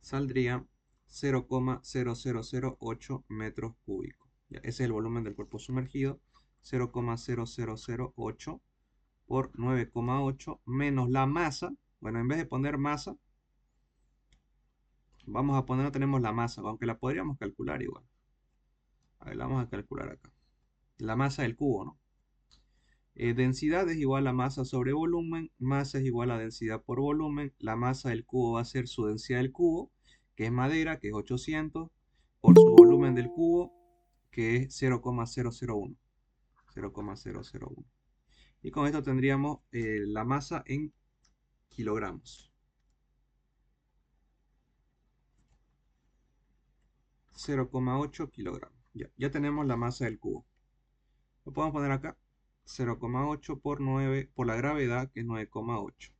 Saldría 0,0008 metros cúbicos. Ya, ese es el volumen del cuerpo sumergido. 0,0008 por 9,8 menos la masa. Bueno, en vez de poner masa, vamos a poner, no tenemos la masa, aunque la podríamos calcular igual. A ver, la vamos a calcular acá. La masa del cubo, ¿no? Densidad es igual a masa sobre volumen. Masa es igual a densidad por volumen. La masa del cubo va a ser su densidad del cubo, que es madera, que es 800, por su volumen del cubo, que es 0,001. 0,001. Y con esto tendríamos la masa en kilogramos. 0,8 kilogramos. Ya tenemos la masa del cubo. Lo podemos poner acá. 0,8 por 9 por la gravedad, que es 9,8.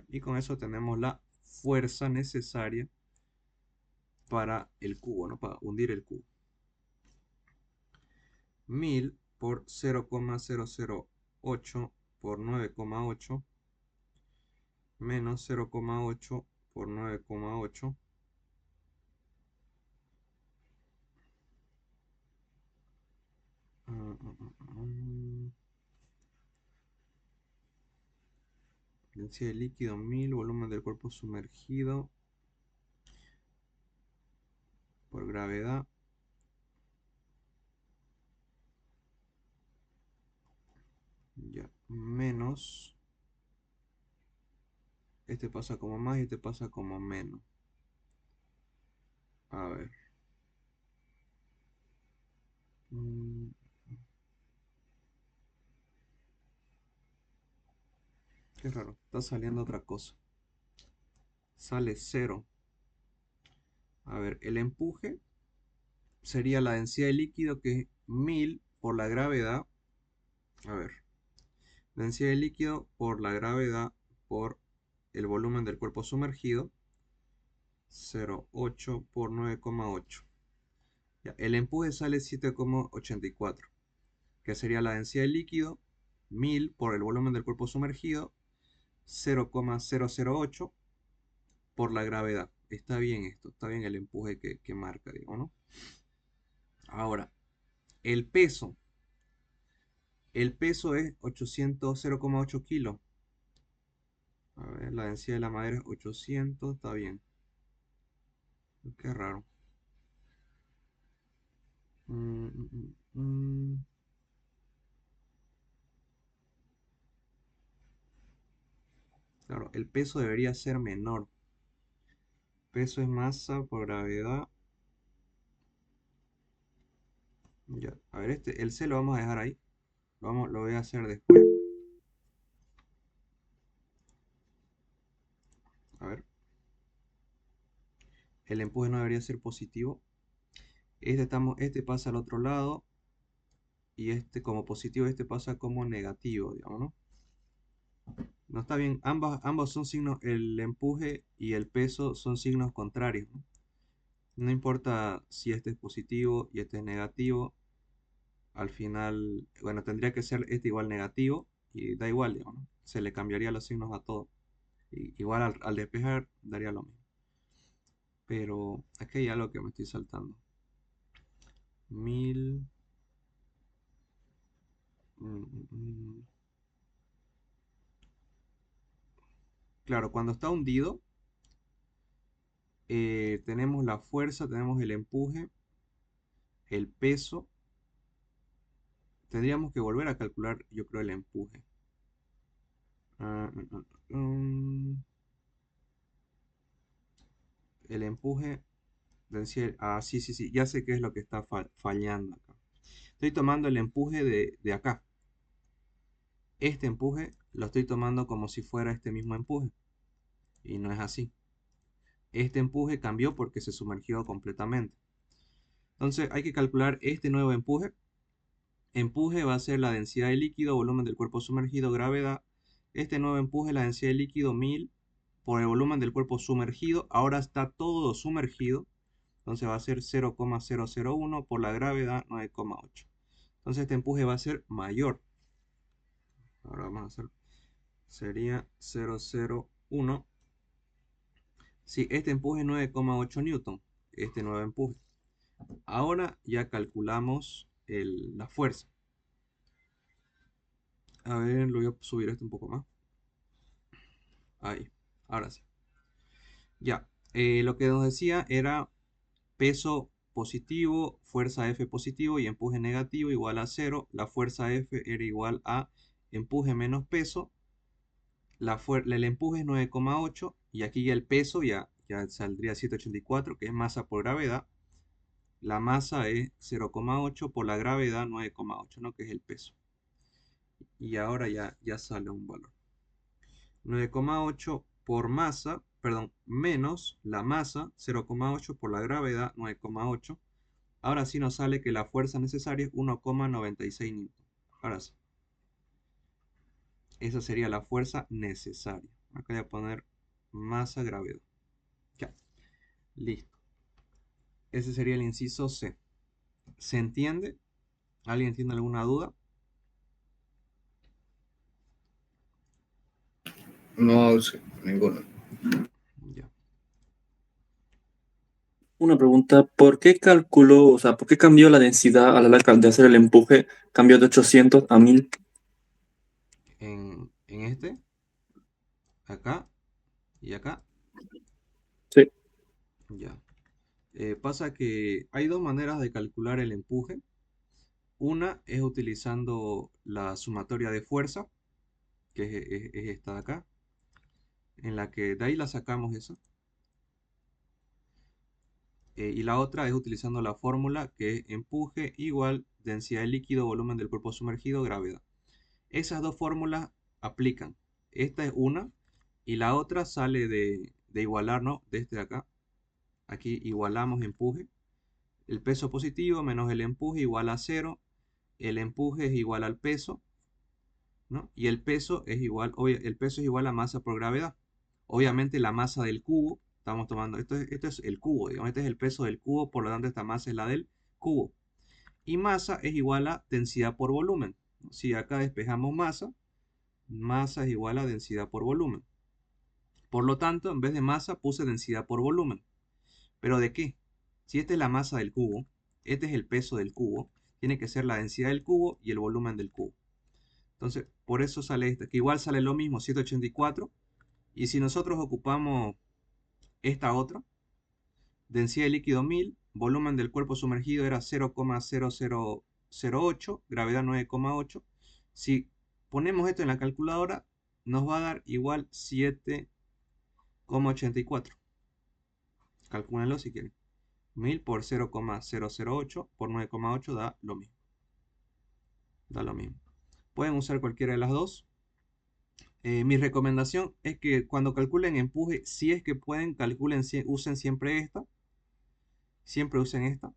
Y con eso tenemos la fuerza necesaria para el cubo, ¿no? Para hundir el cubo. 1000 por 0,008 por 9,8 menos 0,8 por 9,8. Densidad de líquido 1000, volumen del cuerpo sumergido por gravedad. Ya, menos. Este pasa como más y este pasa como menos. A ver. Qué raro, está saliendo otra cosa. Sale 0. A ver, el empuje sería la densidad de líquido, que es 1000 por la gravedad. A ver, densidad de líquido por la gravedad por el volumen del cuerpo sumergido. 0,8 por 9,8. El empuje sale 7,84, que sería la densidad de líquido, 1000 por el volumen del cuerpo sumergido, 0,008 por la gravedad. está bien esto, está bien el empuje que marca, digo, ¿no? Ahora, el peso. El peso es 0,8 kilos. A ver, la densidad de la madera es 800, está bien. Qué raro. Mm, mm, mm. Claro, el peso debería ser menor. Peso es masa por gravedad. Ya, a ver, el C lo vamos a dejar ahí. Lo voy a hacer después. A ver. El empuje no debería ser positivo. Este pasa al otro lado. Y este como positivo, este pasa como negativo, digamos, ¿no? No está bien. Ambos son signos, el empuje y el peso son signos contrarios, ¿no? No importa si este es positivo y este es negativo. Al final, bueno, tendría que ser este igual negativo. Y da igual, digamos, ¿no? Se le cambiaría los signos a todo. Igual al despejar daría lo mismo. Pero aquí hay algo que me estoy saltando. 1000. mm, mm. Claro, cuando está hundido, tenemos la fuerza, tenemos el empuje, el peso. Tendríamos que volver a calcular, yo creo, el empuje. Ah, el empuje, sí, sí, sí, ya sé qué es lo que está fallando acá. Estoy tomando el empuje de acá. Este empuje lo estoy tomando como si fuera este mismo empuje. Y no es así. Este empuje cambió porque se sumergió completamente. Entonces hay que calcular este nuevo empuje. Empuje va a ser la densidad de líquido, volumen del cuerpo sumergido, gravedad. Este nuevo empuje, la densidad de líquido 1000 por el volumen del cuerpo sumergido. Ahora está todo sumergido. Entonces va a ser 0,001 por la gravedad 9,8. Entonces este empuje va a ser mayor. Ahora vamos a hacer, sería 0,01. Sí, este empuje es 9,8 newton. Este nuevo empuje. Ahora ya calculamos la fuerza. A ver, lo voy a subir esto un poco más. Ahí, ahora sí. Ya, lo que nos decía era peso positivo, fuerza F positivo y empuje negativo igual a 0. La fuerza F era igual a empuje menos peso. El empuje es 9,8 y aquí ya el peso ya saldría 784, que es masa por gravedad. La masa es 0,8 por la gravedad 9,8, ¿no? Que es el peso. Y ahora ya sale un valor. 9,8 por masa, perdón, menos la masa 0,8 por la gravedad 9,8. Ahora sí nos sale que la fuerza necesaria es 1,96 N. Ahora sí. Esa sería la fuerza necesaria. Acá voy a poner masa gravedad. Ya. Listo. Ese sería el inciso C. ¿Se entiende? ¿Alguien tiene alguna duda? No, sí, ninguno. Ya. Una pregunta, ¿por qué calculó, o sea, por qué cambió la densidad a la hora de hacer el empuje? Cambió de 800 a 1000. En este, acá y acá. Sí. Ya. Pasa que hay dos maneras de calcular el empuje. Una es utilizando la sumatoria de fuerza, que es esta de acá, en la que de ahí la sacamos esa. Y la otra es utilizando la fórmula que es empuje igual densidad de líquido, volumen del cuerpo sumergido, gravedad. Esas dos fórmulas aplican. Esta es una y la otra sale de igualar, ¿no? De este de acá. Aquí igualamos empuje. El peso positivo menos el empuje igual a 0. El empuje es igual al peso, ¿no? Y el peso es igual a masa por gravedad. Obviamente la masa del cubo, estamos tomando, esto es el cubo, digamos, este es el peso del cubo, por lo tanto esta masa es la del cubo. Y masa es igual a densidad por volumen. Si acá despejamos masa, masa es igual a densidad por volumen. Por lo tanto, en vez de masa, puse densidad por volumen. ¿Pero de qué? Si esta es la masa del cubo, este es el peso del cubo, tiene que ser la densidad del cubo y el volumen del cubo. Entonces, por eso sale esta, que igual sale lo mismo, 784. Y si nosotros ocupamos esta otra, densidad de líquido 1000, volumen del cuerpo sumergido era 0,0008, gravedad 9,8. Si ponemos esto en la calculadora, nos va a dar igual 7,84. Calcúlenlo si quieren. 1000 por 0,008 por 9,8 da lo mismo. Da lo mismo. Pueden usar cualquiera de las dos. Mi recomendación es que cuando calculen empuje, si es que pueden, usen siempre esta. Siempre usen esta.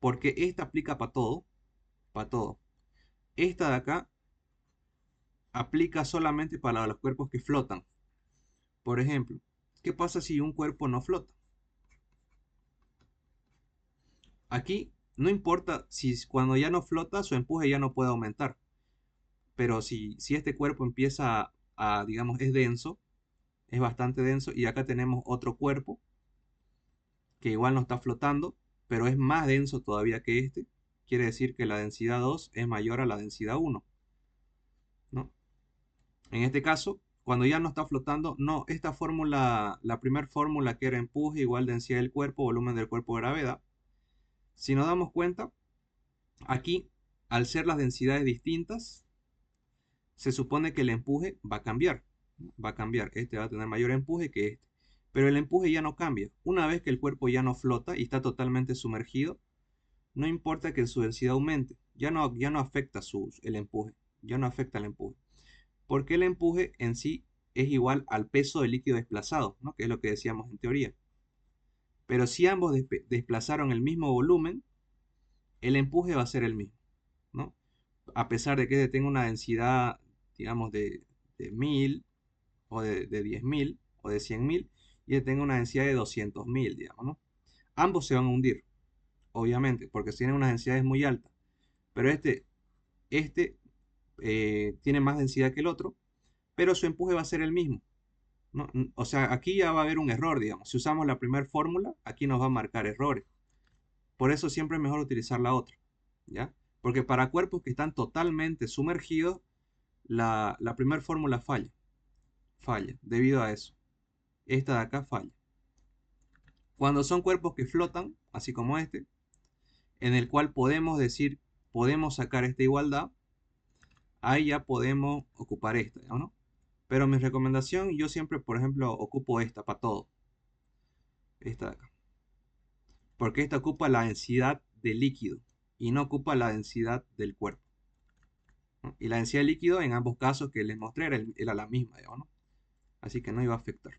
Porque esta aplica para todo. Para todo. Esta de acá aplica solamente para los cuerpos que flotan. Por ejemplo, ¿qué pasa si un cuerpo no flota? Aquí no importa si cuando ya no flota, su empuje ya no puede aumentar. Pero si este cuerpo empieza digamos, es denso, es bastante denso, y acá tenemos otro cuerpo que igual no está flotando, pero es más denso todavía que este, quiere decir que la densidad 2 es mayor a la densidad 1, ¿no? En este caso, cuando ya no está flotando, no, esta fórmula, la primera fórmula que era empuje igual densidad del cuerpo, volumen del cuerpo, gravedad. Si nos damos cuenta, aquí, al ser las densidades distintas, se supone que el empuje va a cambiar. Va a cambiar. Este va a tener mayor empuje que este. Pero el empuje ya no cambia. Una vez que el cuerpo ya no flota y está totalmente sumergido, no importa que su densidad aumente. Ya no afecta el empuje. Ya no afecta el empuje. Porque el empuje en sí es igual al peso del líquido desplazado, ¿no? Que es lo que decíamos en teoría. Pero si ambos desplazaron el mismo volumen, el empuje va a ser el mismo, ¿no? A pesar de que este tenga una densidad, digamos, de 1000 o de 10.000 o de 100.000 y este tenga una densidad de 200.000, digamos, ¿no? Ambos se van a hundir, obviamente, porque tienen unas densidades muy altas. Pero este tiene más densidad que el otro, pero su empuje va a ser el mismo, ¿no? O sea, aquí ya va a haber un error, digamos. Si usamos la primera fórmula, aquí nos va a marcar errores. Por eso siempre es mejor utilizar la otra, ¿ya? Porque para cuerpos que están totalmente sumergidos, la primera fórmula falla. Falla, debido a eso. Esta de acá falla. Cuando son cuerpos que flotan, así como este, en el cual podemos decir, podemos sacar esta igualdad, ahí ya podemos ocupar esta, ¿no? Pero mi recomendación, yo siempre, por ejemplo, ocupo esta para todo. Esta de acá. Porque esta ocupa la densidad del líquido y no ocupa la densidad del cuerpo, ¿no? Y la densidad del líquido en ambos casos que les mostré era la misma, digamos, ¿no? Así que no iba a afectar.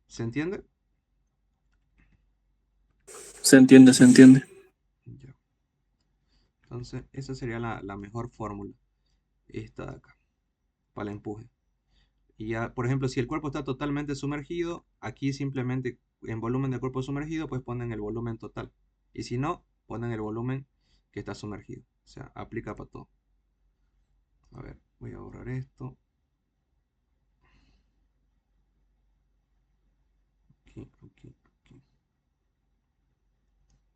¿Se entiende? Se entiende, se entiende. Ya. Entonces, esa sería la mejor fórmula. Esta de acá, para el empuje. Y ya, por ejemplo, si el cuerpo está totalmente sumergido, aquí simplemente en volumen de cuerpo sumergido, pues ponen el volumen total. Y si no, ponen el volumen que está sumergido. O sea, aplica para todo. A ver, voy a borrar esto. Aquí.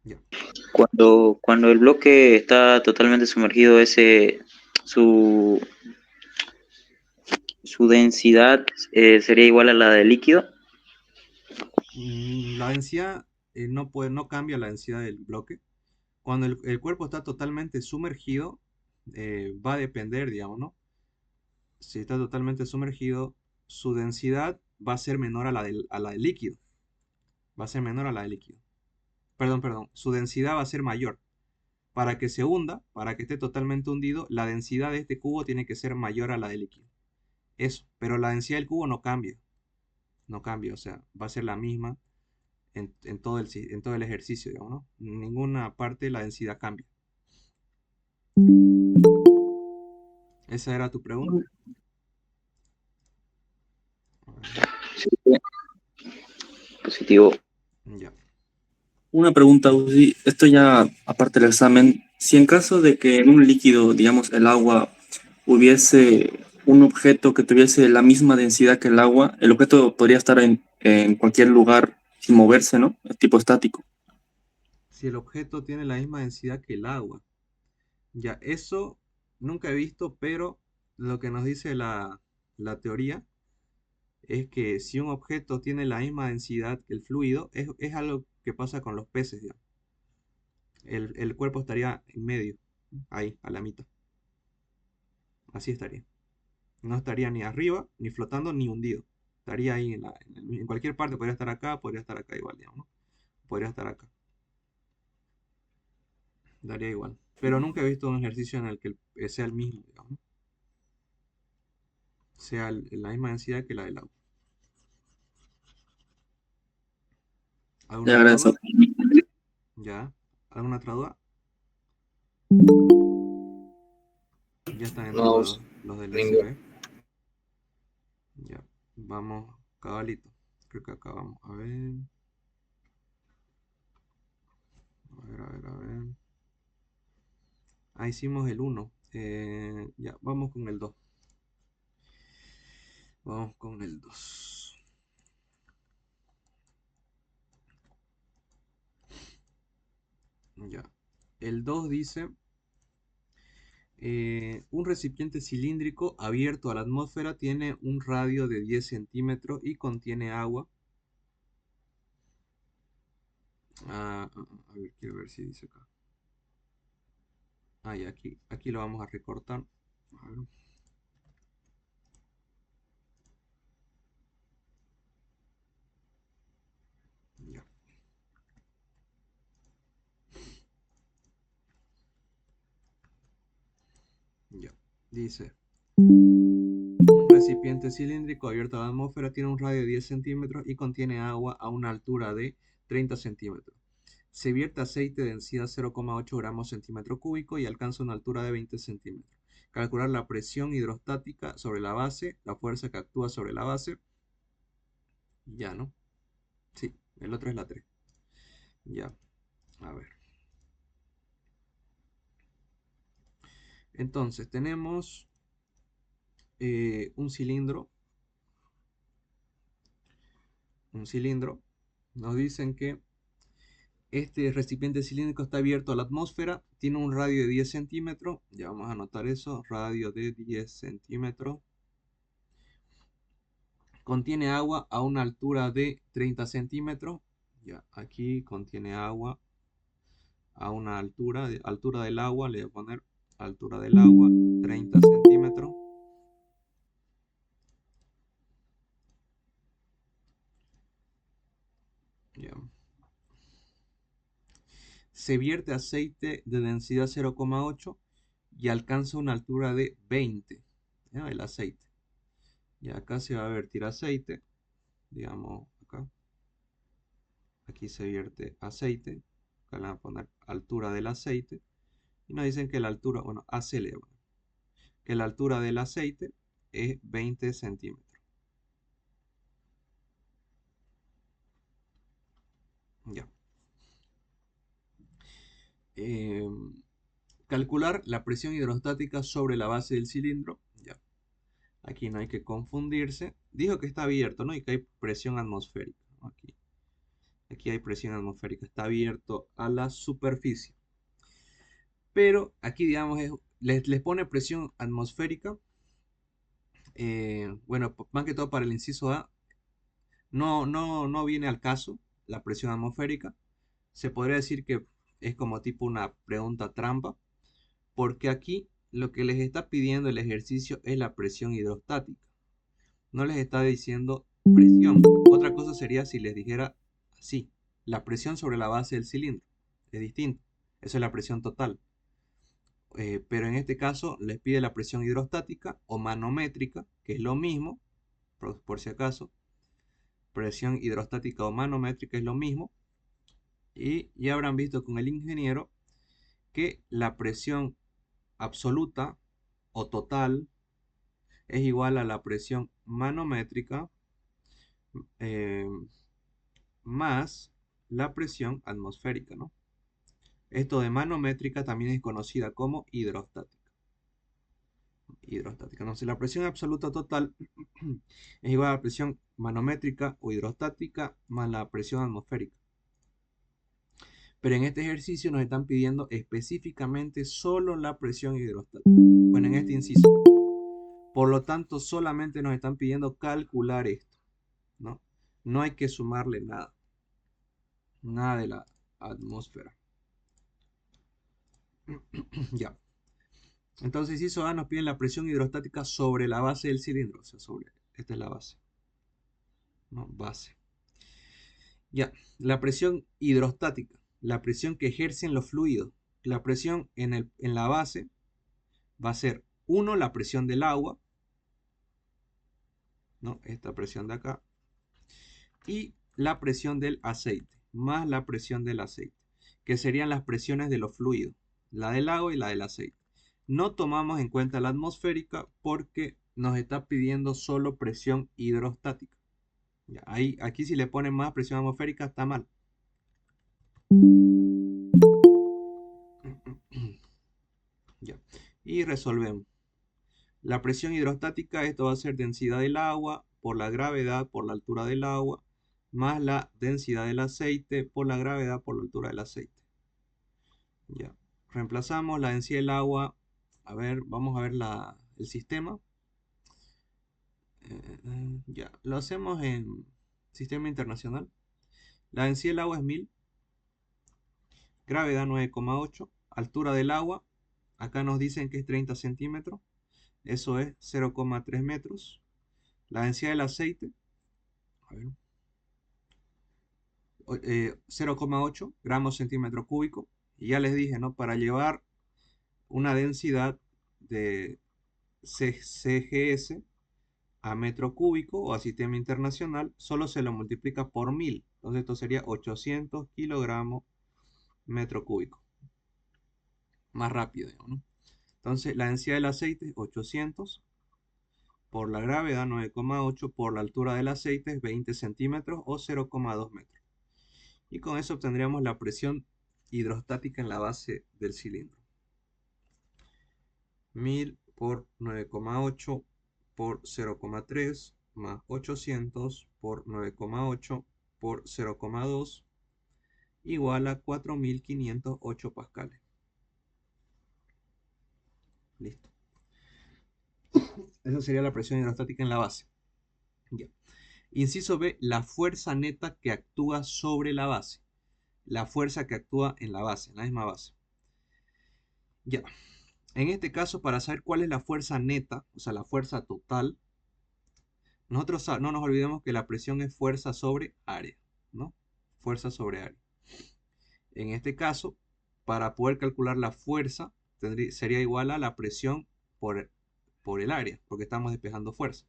Ya. Cuando el bloque está totalmente sumergido, su, su densidad sería igual a la del líquido. La densidad no cambia la densidad del bloque. Cuando el cuerpo está totalmente sumergido, va a depender, digamos, ¿no? Si está totalmente sumergido, su densidad va a ser menor a la del líquido. Va a ser menor a la del líquido. Perdón, su densidad va a ser mayor. Para que se hunda, para que esté totalmente hundido, la densidad de este cubo tiene que ser mayor a la del líquido. Eso, pero la densidad del cubo no cambia. No cambia, o sea, va a ser la misma en todo el ejercicio, digamos, ¿no? En ninguna parte la densidad cambia. ¿Esa era tu pregunta? Sí, positivo. Ya. Una pregunta, Uzi. Esto ya aparte del examen. Si en caso de que en un líquido, digamos el agua, hubiese un objeto que tuviese la misma densidad que el agua, el objeto podría estar en cualquier lugar sin moverse, ¿no? Es tipo estático. Si el objeto tiene la misma densidad que el agua. Ya, eso nunca he visto, pero lo que nos dice la teoría es que si un objeto tiene la misma densidad que el fluido, es algo que pasa con los peces, ya. El cuerpo estaría en medio, ahí, a la mitad. Así estaría. No estaría ni arriba, ni flotando, ni hundido. Estaría ahí en cualquier parte, podría estar acá igual, digamos, ¿no? Podría estar acá. Daría igual. Pero nunca he visto un ejercicio en el que sea el mismo, digamos, ¿no? Sea la misma densidad que la del agua. ¿Alguna Ya, otra gracias. duda? Ya. ¿Alguna otra duda? Ya están No, entrando los del ninguno. SB. Ya. Vamos, cabalito. Creo que acá vamos. A ver. A ver, a ver, a ver. Ah, hicimos el uno. Ya, vamos con el 2. Vamos con el 2. Ya. El 2 dice, un recipiente cilíndrico abierto a la atmósfera tiene un radio de 10 centímetros y contiene agua. A ver, quiero ver si dice acá. Ah, y aquí lo vamos a recortar. A ver, ya, ya. Dice, un recipiente cilíndrico abierto a la atmósfera tiene un radio de 10 centímetros y contiene agua a una altura de 30 centímetros. Se vierte aceite de densidad 0,8 gramos centímetro cúbico y alcanza una altura de 20 centímetros. Calcular la presión hidrostática sobre la base, la fuerza que actúa sobre la base. Ya, ¿no? Sí, el otro es la 3. Ya, a ver. Entonces, tenemos un cilindro. Un cilindro. Nos dicen que este recipiente cilíndrico está abierto a la atmósfera, tiene un radio de 10 centímetros, ya vamos a anotar eso, radio de 10 centímetros, contiene agua a una altura de 30 centímetros, ya aquí contiene agua a una altura del agua, le voy a poner altura del agua, 30 centímetros, ya. Se vierte aceite de densidad 0,8 y alcanza una altura de 20, ¿ya? El aceite. Y acá se va a vertir aceite, digamos acá. Aquí se vierte aceite. Acá le vamos a poner altura del aceite. Y nos dicen que la altura, bueno, AC le llama, que la altura del aceite es 20 centímetros. Ya. Eh, calcular la presión hidrostática sobre la base del cilindro. Ya. Aquí no hay que confundirse. Dijo que está abierto, ¿no? Y que hay presión atmosférica, ¿no? Aquí hay presión atmosférica. Está abierto a la superficie. Pero aquí, digamos, les pone presión atmosférica. Bueno, más que todo para el inciso A, no viene al caso la presión atmosférica. Se podría decir que es como tipo una pregunta trampa, porque aquí lo que les está pidiendo el ejercicio es la presión hidrostática. No les está diciendo presión. Otra cosa sería si les dijera así, la presión sobre la base del cilindro. Es distinto. Eso es la presión total. Pero en este caso les pide la presión hidrostática o manométrica, que es lo mismo, por si acaso. Presión hidrostática o manométrica es lo mismo. Y ya habrán visto con el ingeniero que la presión absoluta o total es igual a la presión manométrica eh, más la presión atmosférica, ¿no? Esto de manométrica también es conocida como hidrostática. hidrostática. Entonces la presión absoluta total es igual a la presión manométrica o hidrostática más la presión atmosférica. Pero en este ejercicio nos están pidiendo específicamente solo la presión hidrostática. Bueno, en este inciso. Por lo tanto, solamente nos están pidiendo calcular esto, ¿no? No hay que sumarle nada. Nada de la atmósfera. Ya. Entonces, inciso A nos piden la presión hidrostática sobre la base del cilindro. O sea, esta es la base. ¿No? Base. Ya. La presión hidrostática. La presión que ejercen los fluidos. La presión en la base va a ser 1, la presión del agua. ¿No? Esta presión de acá. Y la presión del aceite. Más la presión del aceite. Que serían las presiones de los fluidos. La del agua y la del aceite. No tomamos en cuenta la atmosférica porque nos está pidiendo solo presión hidrostática. Ya, aquí si le ponen más presión atmosférica está mal. Ya. Y resolvemos. La presión hidrostática, esto va a ser densidad del agua por la gravedad por la altura del agua, más la densidad del aceite por la gravedad por la altura del aceite. Ya. Reemplazamos la densidad del agua. A ver, vamos a ver el sistema. Ya, lo hacemos en sistema internacional. La densidad del agua es 1000. Gravedad 9,8. Altura del agua. Acá nos dicen que es 30 centímetros. Eso es 0,3 metros. La densidad del aceite. A ver, 0,8 gramos centímetro cúbico. Y ya les dije, ¿no? Para llevar una densidad de CGS a metro cúbico o a sistema internacional, solo se lo multiplica por 1000. Entonces esto sería 800 kilogramos metro cúbico. Más rápido, digamos, ¿no? Entonces la densidad del aceite es 800 por la gravedad 9,8 por la altura del aceite es 20 centímetros o 0,2 metros. Y con eso obtendríamos la presión hidrostática en la base del cilindro. 1000 por 9,8 por 0,3 más 800 por 9,8 por 0,2 igual a 4508 pascales. Listo. Esa sería la presión hidrostática en la base. Ya. Inciso B, la fuerza neta que actúa sobre la base. La fuerza que actúa en la base, en la misma base. Ya. En este caso, para saber cuál es la fuerza neta, o sea, la fuerza total, nosotros no nos olvidemos que la presión es fuerza sobre área, ¿no? Fuerza sobre área. En este caso, para poder calcular la fuerza, sería igual a la presión por el área, porque estamos despejando fuerza.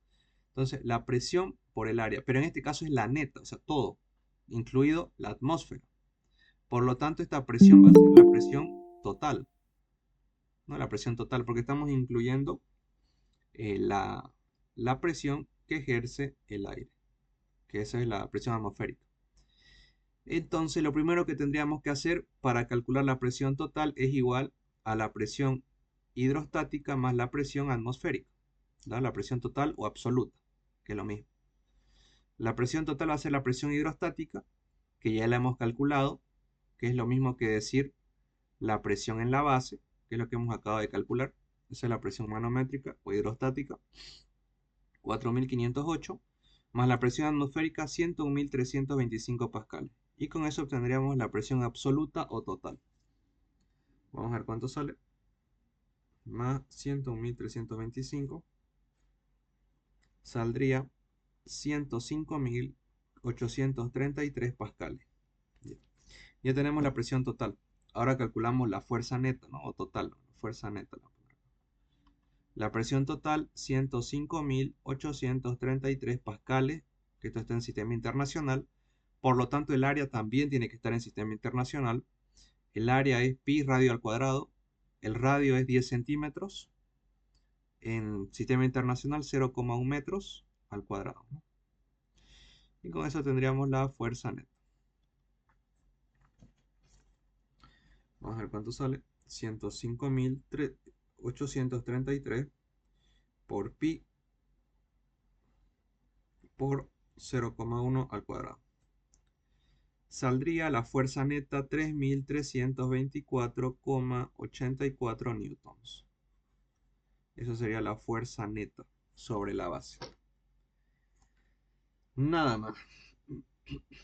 Entonces, la presión por el área, pero en este caso es la neta, o sea, todo, incluido la atmósfera. Por lo tanto, esta presión va a ser la presión total, ¿no? La presión total, porque estamos incluyendo la presión que ejerce el aire, que esa es la presión atmosférica. Entonces, lo primero que tendríamos que hacer para calcular la presión total es igual a la presión hidrostática más la presión atmosférica, ¿no? La presión total o absoluta, que es lo mismo. La presión total va a ser la presión hidrostática, que ya la hemos calculado, que es lo mismo que decir la presión en la base, que es lo que hemos acabado de calcular. Esa es la presión manométrica o hidrostática, 4508, más la presión atmosférica, 101.325 pascales. Y con eso obtendríamos la presión absoluta o total. Vamos a ver cuánto sale. Más 101.325 saldría 105.833 pascales. Ya tenemos la presión total. Ahora calculamos la fuerza neta, ¿no? O total, ¿no? Fuerza neta. La presión total, 105.833 pascales, que esto está en sistema internacional. Por lo tanto, el área también tiene que estar en sistema internacional. El área es pi radio al cuadrado. El radio es 10 centímetros. En sistema internacional, 0,1 metros al cuadrado, ¿no? Y con eso tendríamos la fuerza neta. Vamos a ver cuánto sale. 105.833 por pi por 0,1 al cuadrado. Saldría la fuerza neta 3.324,84 newtons. Eso sería la fuerza neta sobre la base. Nada más.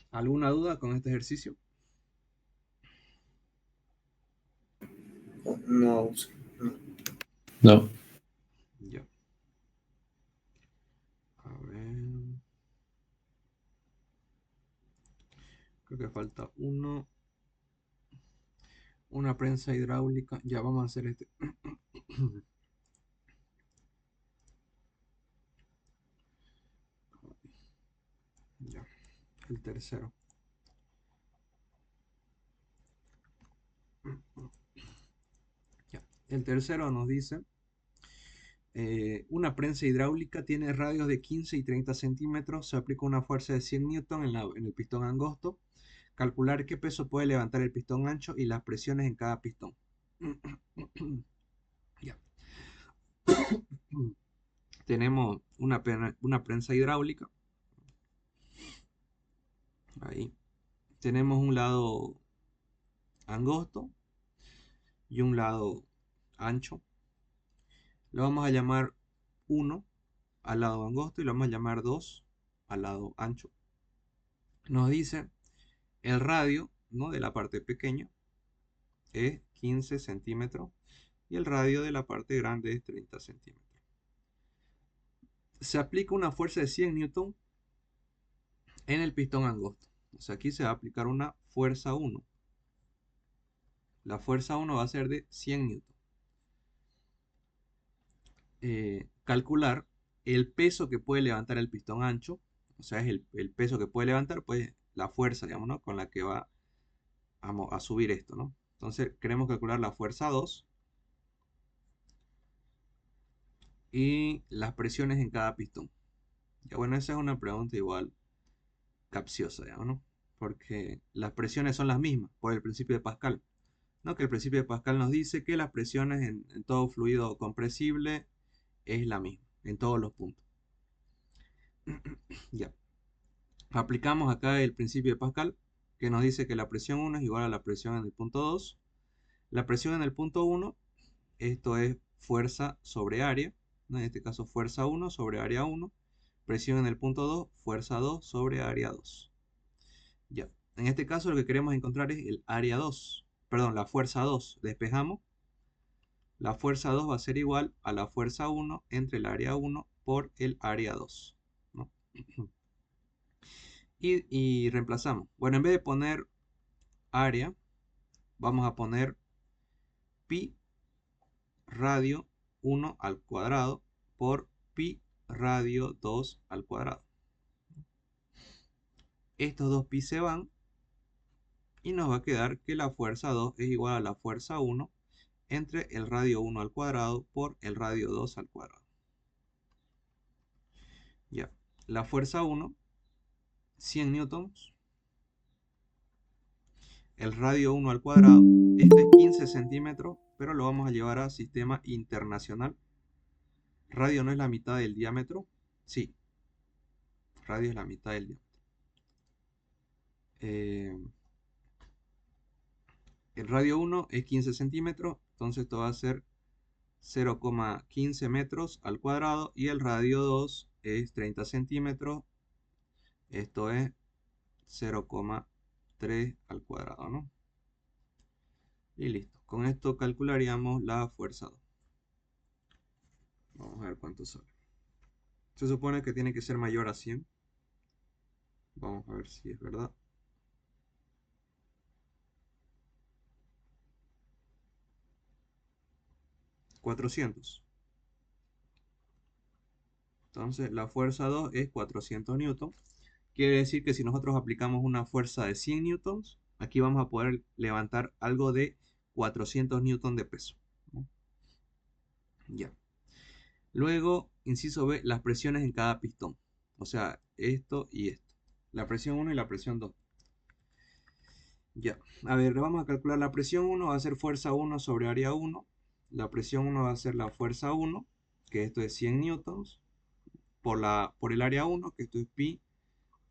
¿Alguna duda con este ejercicio? No. No. Ya. A ver. Creo que falta uno. Una prensa hidráulica. Ya vamos a hacer este. Ya. El tercero. Ya. El tercero nos dice, una prensa hidráulica tiene radios de 15 y 30 centímetros, se aplica una fuerza de 100 newton en el pistón angosto. Calcular qué peso puede levantar el pistón ancho y las presiones en cada pistón. Ya. Tenemos una prensa hidráulica. Ahí. Tenemos un lado angosto y un lado ancho. Lo vamos a llamar 1 al lado angosto y lo vamos a llamar 2 al lado ancho. Nos dice el radio, ¿no?, de la parte pequeña es 15 centímetros y el radio de la parte grande es 30 centímetros. Se aplica una fuerza de 100 newton en el pistón angosto. O sea, aquí se va a aplicar una fuerza 1. La fuerza 1 va a ser de 100 newton. Calcular el peso que puede levantar el pistón ancho. O sea, es el peso que puede levantar, pues la fuerza, digamos, ¿no?, con la que va a subir esto, ¿no? Entonces, queremos calcular la fuerza 2 y las presiones en cada pistón. Ya, bueno, esa es una pregunta igual capciosa, digamos, ¿no? Porque las presiones son las mismas por el principio de Pascal, ¿no? Que el principio de Pascal nos dice que las presiones en todo fluido compresible es la misma en todos los puntos. Ya. Aplicamos acá el principio de Pascal, que nos dice que la presión 1 es igual a la presión en el punto 2. La presión en el punto 1, esto es fuerza sobre área, ¿no? En este caso fuerza 1 sobre área 1. Presión en el punto 2, fuerza 2 sobre área 2. Ya. En este caso lo que queremos encontrar es el área 2. Perdón, la fuerza 2. Despejamos. La fuerza 2 va a ser igual a la fuerza 1 entre el área 1 por el área 2, ¿no? Y reemplazamos. Bueno, en vez de poner área, vamos a poner pi radio 1 al cuadrado por pi radio 2 al cuadrado. Estos dos pi se van y nos va a quedar que la fuerza 2 es igual a la fuerza 1 entre el radio 1 al cuadrado por el radio 2 al cuadrado. Ya, la fuerza 1, 100 newtons. El radio 1 al cuadrado, este es 15 centímetros, pero lo vamos a llevar a sistema internacional. Radio no es la mitad del diámetro. Sí, radio es la mitad del diámetro. El radio 1 es 15 centímetros, entonces esto va a ser 0,15 metros al cuadrado y el radio 2 es 30 centímetros, esto es 0,3 al cuadrado, ¿no? Y listo, con esto calcularíamos la fuerza 2. Vamos a ver cuánto sale. Se supone que tiene que ser mayor a 100. Vamos a ver si es verdad. $400. Entonces la fuerza 2 es 400 newtons. Quiere decir que si nosotros aplicamos una fuerza de 100 newtons, aquí vamos a poder levantar algo de 400 newtons de peso, ¿no? Ya. Luego, inciso B, las presiones en cada pistón. O sea, esto y esto. La presión 1 y la presión 2. Ya. A ver, vamos a calcular la presión 1. Va a ser fuerza 1 sobre área 1. La presión 1 va a ser la fuerza 1. que esto es 100 newtons, por el área 1, que esto es pi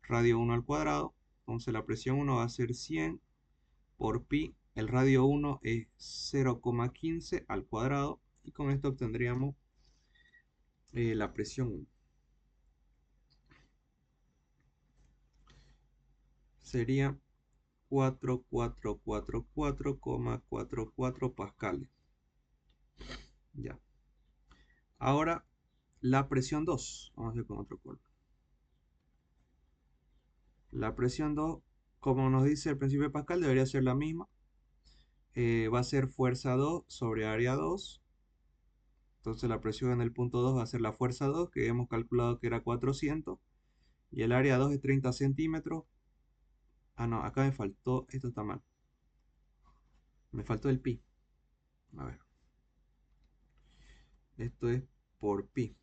radio 1 al cuadrado. Entonces la presión 1 va a ser 100 por pi. El radio 1 es 0,15 al cuadrado. Y con esto obtendríamos la presión 1. Sería 4444,44 pascales. Ya. Ahora la presión 2. Vamos a hacer con otro color. La presión 2, como nos dice el principio de Pascal, debería ser la misma. Va a ser fuerza 2 sobre área 2. Entonces la presión en el punto 2 va a ser la fuerza 2, que hemos calculado que era 400. Y el área 2 es 30 centímetros. Ah, no, acá me faltó, esto está mal. Me faltó el pi. A ver. Esto es por pi.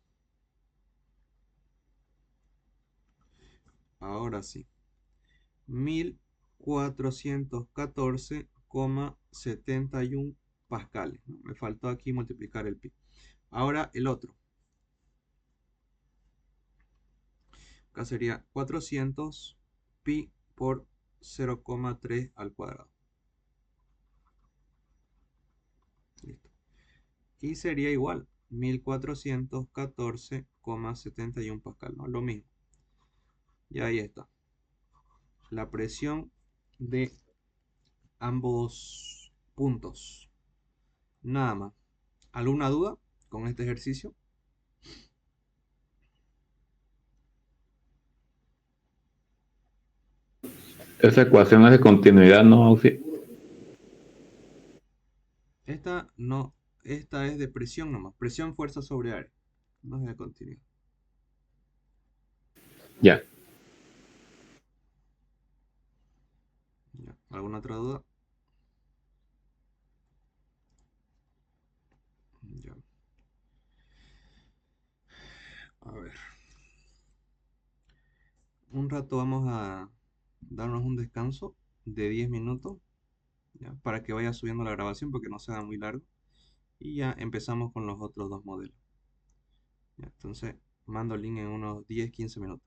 Ahora sí. 1414,71 pascales, ¿no? Me faltó aquí multiplicar el pi. Ahora el otro. Acá sería 400 pi por 0,3 al cuadrado. Listo. Y sería igual, 1414,71 pascal, ¿no? Lo mismo. Y ahí está. La presión de ambos puntos. Nada más. ¿Alguna duda con este ejercicio? Esa ecuación es de continuidad, ¿no, Auxi? Esta no, esta es de presión nomás. Presión, fuerza sobre área. No es de continuidad. Ya. Ya. ¿Alguna otra duda? Ya. A ver. Un rato vamos a darnos un descanso de 10 minutos, ¿ya? Para que vaya subiendo la grabación porque no se haga muy largo. Y ya empezamos con los otros dos modelos. Ya, entonces, mando el link en unos 10-15 minutos.